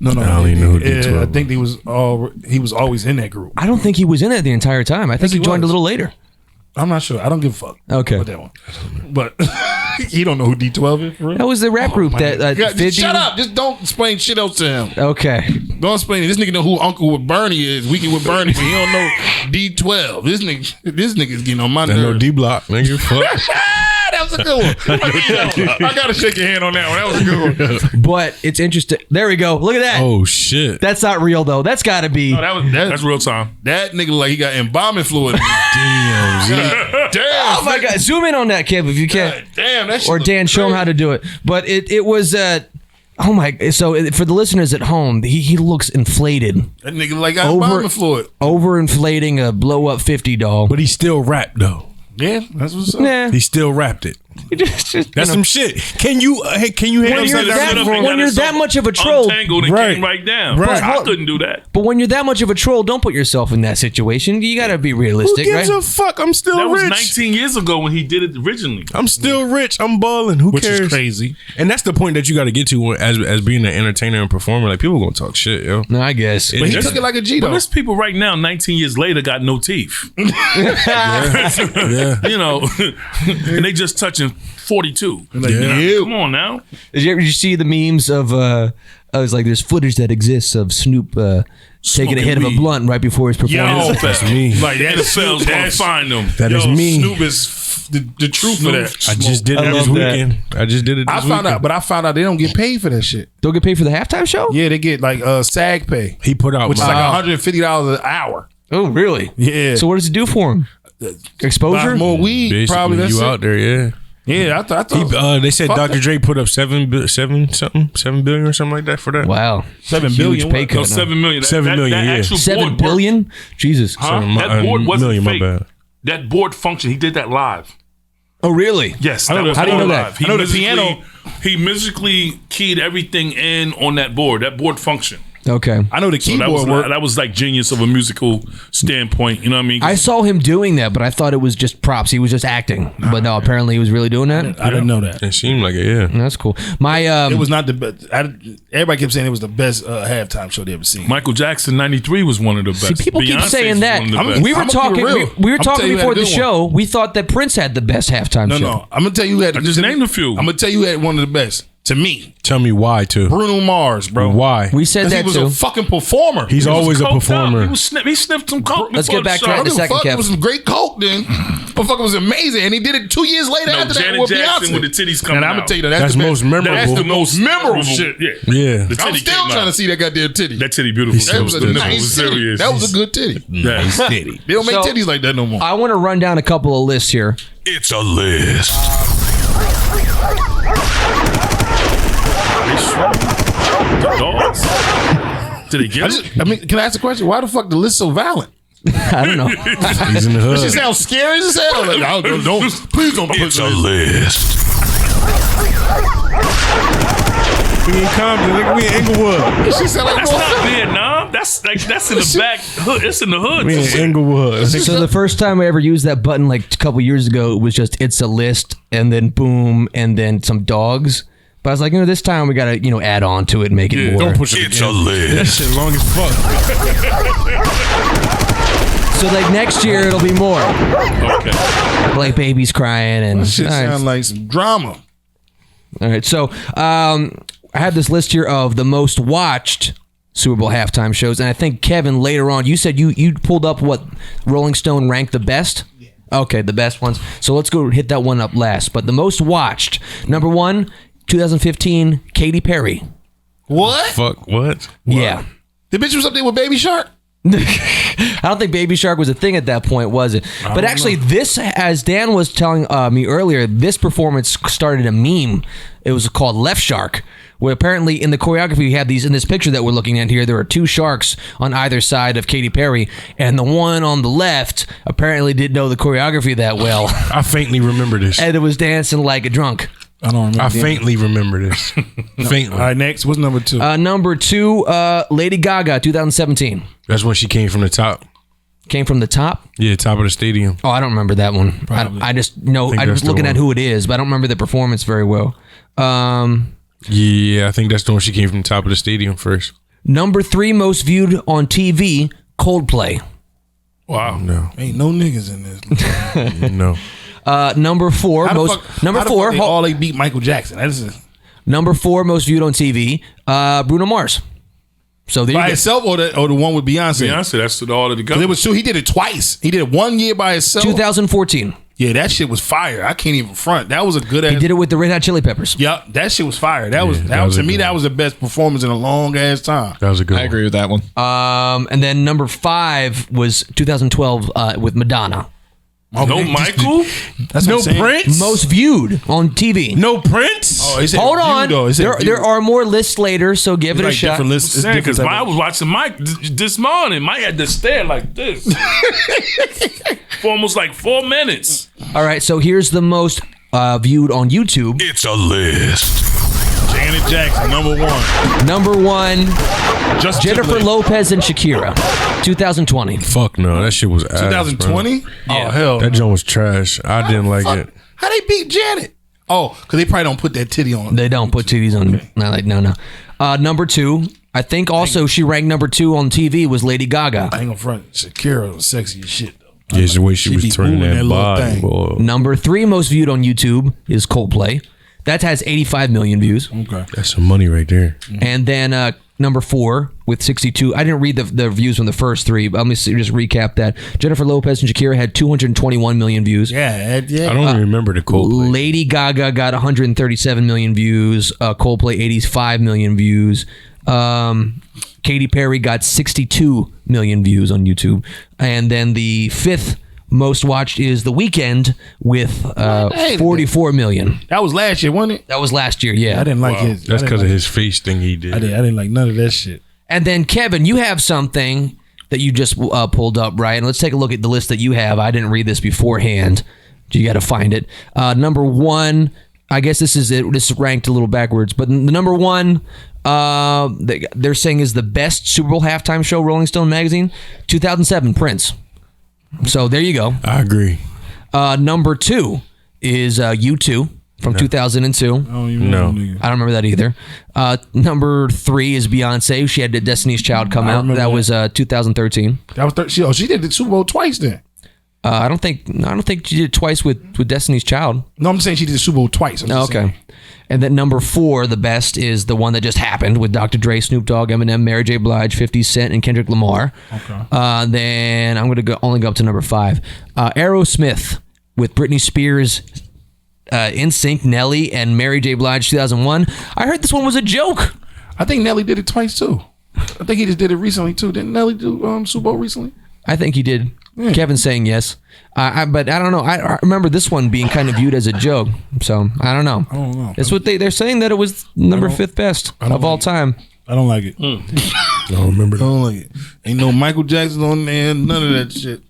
Speaker 3: no,
Speaker 5: I don't even know who D12
Speaker 3: I think he was always in that group.
Speaker 2: I don't think he was in it the entire time. I think he
Speaker 3: he
Speaker 2: joined a
Speaker 3: was.
Speaker 2: little later.
Speaker 3: I'm not sure. I don't give a fuck.
Speaker 2: Okay.
Speaker 3: About that one. But he don't know who D12 is. For real?
Speaker 2: That was the rap group that
Speaker 3: Yeah,
Speaker 2: 50.
Speaker 3: shut up. Just don't explain shit else to him.
Speaker 2: Okay.
Speaker 3: Don't explain it. This nigga know who Uncle with Bernie is. Weekend with Bernie, but he don't know D12. This nigga's getting on my
Speaker 5: I know
Speaker 3: nerves.
Speaker 5: D Block, nigga. Fuck.
Speaker 3: That was a good one. I gotta shake your hand on that one. That was a good one.
Speaker 2: But it's interesting. There we go. Look at that.
Speaker 5: Oh shit.
Speaker 2: That's not real, though. That's got to be.
Speaker 4: That's real time.
Speaker 3: That nigga like he got embalming fluid.
Speaker 5: Damn. Z.
Speaker 3: Damn.
Speaker 2: Oh, my God. Zoom in on that, Kev, if you can.
Speaker 3: Damn. That shit
Speaker 2: Or
Speaker 3: look
Speaker 2: Dan, show him
Speaker 3: crazy.
Speaker 2: how to do it. But it was. Oh, my. So for the listeners at home, he looks inflated.
Speaker 3: That nigga like got embalming fluid.
Speaker 2: Overinflating a blow up 50 doll.
Speaker 5: But he still rapped though.
Speaker 3: Yeah, that's what's up.
Speaker 2: Nah.
Speaker 5: He still rapped it. That's some shit. Can you
Speaker 2: When you're that much of a troll,
Speaker 4: untangled and came right down.
Speaker 5: Right.
Speaker 4: I couldn't do that.
Speaker 2: but when you're that much of a troll, don't put yourself in that situation. You got to be
Speaker 5: Who
Speaker 2: realistic,
Speaker 5: gives
Speaker 2: right?
Speaker 5: a fuck? I'm still
Speaker 4: That was
Speaker 5: rich.
Speaker 4: 19 years ago when he did it originally.
Speaker 5: I'm still rich. I'm balling. Who
Speaker 3: Which
Speaker 5: cares?
Speaker 3: is crazy.
Speaker 5: And that's the point that you got to get to as being an entertainer and performer. Like people gonna talk shit, yo.
Speaker 2: No, I guess.
Speaker 3: But he took it like a G
Speaker 4: But
Speaker 3: though.
Speaker 4: there's people right now, 19 years later, got no teeth.
Speaker 5: Yeah.
Speaker 4: You know, and they just touching 42.
Speaker 3: Like,
Speaker 5: Yeah.
Speaker 4: Come on now.
Speaker 2: Did you see the memes of? I was like, there's footage that exists of Snoop taking a hit of a
Speaker 4: weed.
Speaker 2: blunt right before his performance.
Speaker 4: That's
Speaker 5: me.
Speaker 3: Like
Speaker 4: The
Speaker 3: that
Speaker 4: NFL's gonna find them.
Speaker 5: That is me.
Speaker 3: Snoop is the truth for that.
Speaker 5: I just did it
Speaker 2: I
Speaker 5: this
Speaker 2: love that.
Speaker 5: weekend. I just did it this weekend.
Speaker 3: I found out they don't get paid for that shit.
Speaker 2: Don't get paid for the halftime show?
Speaker 3: Yeah, they get like SAG pay,
Speaker 5: He put out
Speaker 3: which is like
Speaker 5: my-
Speaker 3: $150 an hour.
Speaker 2: Oh, really?
Speaker 3: Yeah.
Speaker 2: So what does it do for him? Exposure?
Speaker 3: Buy more weed,
Speaker 5: basically
Speaker 3: probably. That's
Speaker 5: you
Speaker 3: it.
Speaker 5: out there, yeah.
Speaker 3: Yeah, I thought
Speaker 5: They said
Speaker 3: Fuck
Speaker 5: Dr.
Speaker 3: that.
Speaker 5: Dre put up 7 billion or something like that for that.
Speaker 2: Wow.
Speaker 3: 7
Speaker 2: Huge
Speaker 3: billion.
Speaker 2: pay
Speaker 3: What?
Speaker 2: cut.
Speaker 4: No, 7 million.
Speaker 5: 7 million, yeah.
Speaker 4: actual
Speaker 2: 7
Speaker 4: board
Speaker 2: billion? Jesus.
Speaker 4: Huh?
Speaker 5: Seven
Speaker 4: That board wasn't
Speaker 5: million, my
Speaker 4: fake.
Speaker 5: bad.
Speaker 4: That board function, he did that live.
Speaker 2: Oh, really?
Speaker 4: Yes.
Speaker 3: I know
Speaker 4: that was
Speaker 3: the-
Speaker 2: how do you
Speaker 4: all
Speaker 2: know that?
Speaker 4: live. He
Speaker 3: I know the
Speaker 4: musically-
Speaker 3: piano-
Speaker 4: He musically keyed everything in on that board. That board function.
Speaker 2: Okay.
Speaker 3: I know the
Speaker 4: So that was
Speaker 3: keyboard work.
Speaker 4: that was like genius of a musical standpoint. You know what I mean?
Speaker 2: I saw him doing that, but I thought it was just props. He was just acting. But no, apparently he was really doing that.
Speaker 3: I didn't know that.
Speaker 5: It seemed like it, yeah.
Speaker 2: That's cool. My
Speaker 3: It was not the best. Everybody kept saying it was the best halftime show they ever seen.
Speaker 4: Michael Jackson '93 was one of the best.
Speaker 2: See, people keep
Speaker 4: Beyonce's
Speaker 2: saying
Speaker 4: was
Speaker 2: that.
Speaker 4: one of the
Speaker 3: I'm-
Speaker 4: best.
Speaker 2: We were
Speaker 3: I'ma keep it
Speaker 2: talking.
Speaker 3: real.
Speaker 2: We were
Speaker 3: I'ma
Speaker 2: talking
Speaker 3: tell you
Speaker 2: before
Speaker 3: who
Speaker 2: the
Speaker 3: had a good
Speaker 2: show. We thought that Prince had the best halftime show.
Speaker 3: No. I'm gonna tell you who had.
Speaker 4: I just named a few.
Speaker 3: I'm gonna tell you who had one of the best. To me,
Speaker 5: Tell me why, too.
Speaker 3: Bruno Mars, bro.
Speaker 5: Why?
Speaker 2: We said
Speaker 3: 'Cause he
Speaker 2: that
Speaker 3: was
Speaker 2: too.
Speaker 3: a fucking performer.
Speaker 5: He's
Speaker 4: He was
Speaker 5: always a
Speaker 4: coked up.
Speaker 5: performer.
Speaker 4: He sniffed some coke.
Speaker 2: Let's
Speaker 4: before
Speaker 2: get back
Speaker 4: the
Speaker 2: to
Speaker 4: show.
Speaker 2: that in a second,
Speaker 3: Fuck,
Speaker 2: Kev.
Speaker 3: it was some great coke then. Motherfucker was amazing, and he did it 2 years later
Speaker 4: No,
Speaker 3: after that
Speaker 4: Janet
Speaker 3: with
Speaker 4: Jackson
Speaker 3: Beyonce.
Speaker 4: with the titties coming
Speaker 3: And I'm
Speaker 4: out.
Speaker 3: gonna tell you
Speaker 5: That's
Speaker 3: the best.
Speaker 5: most memorable.
Speaker 3: That's the most memorable shit.
Speaker 4: Yeah.
Speaker 5: Yeah.
Speaker 4: The
Speaker 3: I'm
Speaker 4: titty
Speaker 3: still
Speaker 4: came
Speaker 3: trying
Speaker 4: out.
Speaker 3: to see that goddamn titty.
Speaker 4: That titty beautiful.
Speaker 3: That was a
Speaker 4: It
Speaker 3: nice titty.
Speaker 4: serious.
Speaker 3: That was a good titty.
Speaker 4: Yes.
Speaker 5: Titty.
Speaker 3: They don't make
Speaker 2: So-
Speaker 3: titties like that no more.
Speaker 2: I want to run down a couple of lists here.
Speaker 1: It's a list.
Speaker 4: Dogs. Did he get it?
Speaker 3: I mean, can I ask a question? Why the fuck the list so violent?
Speaker 2: I don't know.
Speaker 5: He's in the hood.
Speaker 3: She sounds scary as hell. Like, don't please don't put
Speaker 1: It's a
Speaker 3: this.
Speaker 1: list.
Speaker 5: We in Compton, nigga. We in Inglewood.
Speaker 3: She sound like
Speaker 4: That's not Vietnam. That's in the back hood. It's in the hood.
Speaker 5: We in Inglewood.
Speaker 2: So the first time I ever used that button, like a couple years ago, it was just "It's a list" and then boom, and then some dogs. But I was like, this time we gotta, add on to it and make it more.
Speaker 5: Don't push it.
Speaker 1: It's a
Speaker 5: That
Speaker 1: list.
Speaker 5: shit long as fuck.
Speaker 2: So like next year it'll be more.
Speaker 4: Okay.
Speaker 2: Like babies crying and.
Speaker 3: Shit
Speaker 2: all right.
Speaker 3: sound like some drama.
Speaker 2: All right, so I have this list here of the most watched Super Bowl halftime shows, and I think Kevin later on you said you pulled up what Rolling Stone ranked the best. Okay, the best ones. So let's go hit that one up last. But the most watched, number 1, 2015, Katy Perry.
Speaker 3: What?
Speaker 5: Fuck, what?
Speaker 2: Yeah.
Speaker 3: The bitch was up there with Baby Shark?
Speaker 2: I don't think Baby Shark was a thing at that point, was it? But actually, this, as Dan was telling me earlier, this performance started a meme. It was called Left Shark, where apparently in the choreography you have these, in this picture that we're looking at here, there are 2 sharks on either side of Katy Perry, and the one on the left apparently didn't know the choreography that well,
Speaker 5: I faintly remember this.
Speaker 2: and it was dancing like a drunk.
Speaker 3: I don't remember.
Speaker 5: I faintly remember this. Faintly.
Speaker 3: All right, next. What's number 2?
Speaker 2: Number 2, Lady Gaga, 2017.
Speaker 5: That's when she came from the top.
Speaker 2: Came from the top.
Speaker 5: Yeah, top of the stadium.
Speaker 2: Oh, I don't remember that one. I just know.
Speaker 5: think
Speaker 2: I'm
Speaker 5: that's
Speaker 2: just
Speaker 5: the
Speaker 2: looking at
Speaker 5: one.
Speaker 2: who it is, but I don't remember the performance very well.
Speaker 5: Yeah, I think that's the one she came from the top of the stadium first.
Speaker 2: Number 3 most viewed on TV, Coldplay.
Speaker 4: Wow.
Speaker 5: No,
Speaker 3: Ain't no niggas in this.
Speaker 5: no.
Speaker 2: Number 4 most. Number 4.
Speaker 3: All they beat Michael Jackson. That is
Speaker 2: Number 4 most viewed on TV, Bruno Mars. So there
Speaker 3: by
Speaker 2: you go.
Speaker 3: himself or the one with Beyonce.
Speaker 4: Beyonce, that's all of the
Speaker 3: It was true. He did it twice. He did it 1 year by himself.
Speaker 2: 2014.
Speaker 3: Yeah, that shit was fire. I can't even front. That was a good ass.
Speaker 2: He did it with the Red Hot Chili Peppers.
Speaker 3: Yep, that shit was fire. That was
Speaker 5: that was
Speaker 3: to
Speaker 5: a
Speaker 3: me
Speaker 5: good
Speaker 3: that
Speaker 5: one.
Speaker 3: was the best performance in a long ass time.
Speaker 5: That was a good
Speaker 6: I
Speaker 5: one.
Speaker 6: agree with that one.
Speaker 2: And then number 5 was 2012 with Madonna.
Speaker 4: No Michael?
Speaker 3: That's
Speaker 5: No
Speaker 3: what I'm saying.
Speaker 5: Prince?
Speaker 2: Most viewed on TV.
Speaker 5: No Prince?
Speaker 3: Oh, he said
Speaker 2: Hold
Speaker 3: view,
Speaker 2: on.
Speaker 3: though. He said view.
Speaker 2: There are more lists later, so give it a
Speaker 3: Like
Speaker 2: shot.
Speaker 3: different lists. It's
Speaker 4: Because
Speaker 3: different
Speaker 4: I
Speaker 3: type of-
Speaker 4: was watching Mike this morning. Mike had to stare like this for almost like 4 minutes.
Speaker 2: All right, so here's the most viewed on YouTube.
Speaker 1: It's a list.
Speaker 3: Janet Jackson, number one.
Speaker 2: Number one,
Speaker 3: Just
Speaker 2: Jennifer Lopez and Shakira, 2020.
Speaker 5: Fuck no, that shit was ass,
Speaker 3: 2020?
Speaker 5: bro.
Speaker 3: Oh, hell.
Speaker 5: That joint was trash. I didn't like it.
Speaker 3: How they beat Janet? Oh, because they probably don't put that titty on.
Speaker 2: They don't put titties on. No. Number two, I think also she ranked number 2 on TV was Lady Gaga.
Speaker 3: I ain't gonna front. Shakira was sexy as shit, though.
Speaker 5: Yeah, it's the way she
Speaker 3: She
Speaker 5: was
Speaker 3: be
Speaker 5: turning
Speaker 3: moving
Speaker 5: that
Speaker 3: that little
Speaker 5: body.
Speaker 3: thing.
Speaker 5: Boy.
Speaker 2: Number 3 most viewed on YouTube is Coldplay. That has 85 million views.
Speaker 3: Okay.
Speaker 5: That's some money right there.
Speaker 2: And then number 4 with 62. I didn't read the views from the first 3, but let me just recap that. Jennifer Lopez and Shakira had 221 million views.
Speaker 3: Yeah.
Speaker 5: I don't even remember the Coldplay.
Speaker 2: Lady Gaga got 137 million views. Coldplay 85 million views. Katy Perry got 62 million views on YouTube. And then the 5th most watched is The Weeknd with 44 million.
Speaker 3: That was last year, wasn't it?
Speaker 2: That was last year, yeah.
Speaker 3: I didn't like his.
Speaker 5: That's because of his face thing he did.
Speaker 3: I didn't like none of that shit.
Speaker 2: And then, Kevin, you have something that you just pulled up, right? And let's take a look at the list that you have. I didn't read this beforehand. You got to find it. Number 1, I guess this is it. This is ranked a little backwards, but the number 1 they're saying is the best Super Bowl halftime show, Rolling Stone magazine, 2007, Prince. So there you go.
Speaker 5: I agree.
Speaker 2: Number 2 is U2 from 2002.
Speaker 3: I don't even know.
Speaker 2: I don't remember that either. Number 3 is Beyonce. She had the Destiny's Child come out. That was 2013.
Speaker 3: That was she did the Super Bowl twice then.
Speaker 2: I don't think she did it twice with Destiny's Child.
Speaker 3: No, I'm saying she did the Super Bowl twice. I'm just saying.
Speaker 2: And then number 4, the best, is the one that just happened with Dr. Dre, Snoop Dogg, Eminem, Mary J. Blige, 50 Cent, and Kendrick Lamar.
Speaker 3: Okay.
Speaker 2: Then I'm going to only go up to number 5. Aerosmith with Britney Spears, NSYNC, Nelly, and Mary J. Blige, 2001. I heard this one was a joke.
Speaker 3: I think Nelly did it twice too. I think he just did it recently too. Didn't Nelly do Super Bowl recently?
Speaker 2: I think he did. Kevin's saying yes. But I don't know. I remember this one being kind of viewed as a joke. So I don't know.
Speaker 3: I don't know.
Speaker 2: It's what they're saying, that it was number 5th best of all time.
Speaker 3: I don't like it.
Speaker 5: I don't remember
Speaker 3: I don't like it. Ain't no Michael Jackson on there. None of that shit.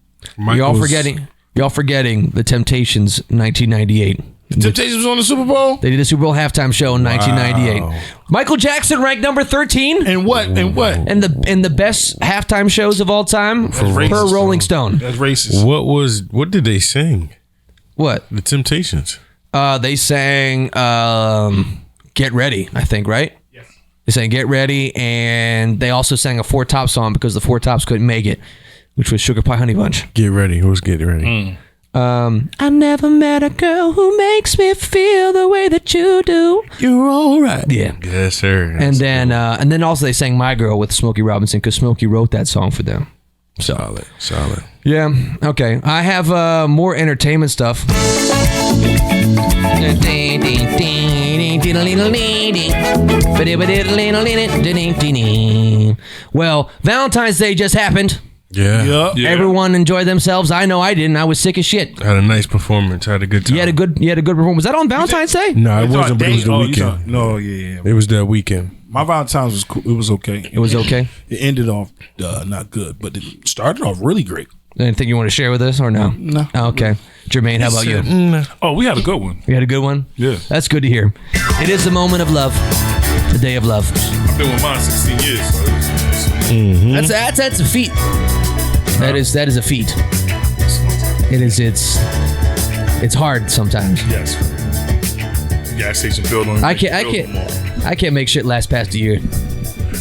Speaker 2: Y'all forgetting the Temptations 1998.
Speaker 3: Temptations was on the Super Bowl.
Speaker 2: They did a Super Bowl halftime show in 1998. Michael Jackson ranked number 13.
Speaker 3: And what? And what?
Speaker 2: And the best halftime shows of all time per
Speaker 3: racist,
Speaker 2: Rolling Stone.
Speaker 3: That's racist.
Speaker 5: What did they sing?
Speaker 2: What?
Speaker 5: The Temptations.
Speaker 2: They sang Get Ready, I think, right? Yes. They sang Get Ready, and they also sang a Four Top song because the Four Tops couldn't make it, which was Sugar Pie Honey Bunch.
Speaker 5: Get Ready. Who's Get Ready?
Speaker 2: I never met a girl who makes me feel the way that you do. You're all right. Yeah.
Speaker 5: Yes, sir.
Speaker 2: And then also they sang My Girl with Smokey Robinson because Smokey wrote that song for them.
Speaker 5: Solid.
Speaker 2: Yeah. Okay. I have more entertainment stuff. Well, Valentine's Day just happened.
Speaker 5: Yeah.
Speaker 2: Everyone enjoyed themselves. I know I didn't. I was sick as shit.
Speaker 5: Had a nice performance. Had a good time.
Speaker 2: You had a good performance. Was that on Valentine's Day?
Speaker 5: No, it wasn't, but it was the weekend.
Speaker 3: No, yeah.
Speaker 5: It was that weekend.
Speaker 3: My Valentine's was cool. It was okay.
Speaker 2: It was okay?
Speaker 3: It ended off not good, but it started off really great.
Speaker 2: Anything you want to share with us or no?
Speaker 3: No.
Speaker 2: Okay. Jermaine, how about you?
Speaker 4: Oh, we had a good one.
Speaker 2: You had a good one?
Speaker 4: Yeah.
Speaker 2: That's good to hear. It is the moment of love. The day of love.
Speaker 4: I've been with mine 16 years. So
Speaker 2: That's a feat. That is a feat. It's hard sometimes.
Speaker 4: yes. Gas station bill don't.
Speaker 2: I can't make shit last past a year.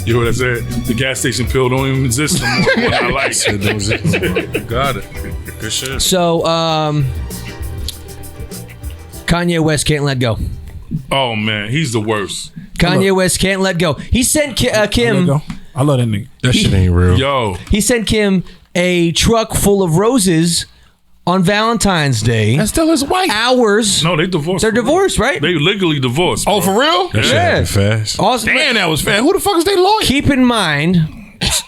Speaker 4: You know what I said? The gas station pill don't even exist no more. What I like.
Speaker 5: Got it. Good shit.
Speaker 2: So, Kanye West can't let go.
Speaker 4: Oh man, he's the worst.
Speaker 2: Kanye West can't let go. He sent Kim.
Speaker 3: I love that nigga.
Speaker 5: That shit ain't real.
Speaker 4: Yo,
Speaker 2: He sent Kim a truck full of roses on Valentine's Day.
Speaker 3: That's still his wife.
Speaker 2: Hours.
Speaker 4: no, they divorced.
Speaker 2: They're divorced, right?
Speaker 4: They legally divorced.
Speaker 3: Oh, for real?
Speaker 5: That shit
Speaker 2: Yeah.
Speaker 5: happened fast.
Speaker 2: Also,
Speaker 3: Damn, that was fast. Who the fuck is they lawyer?
Speaker 2: keep in mind.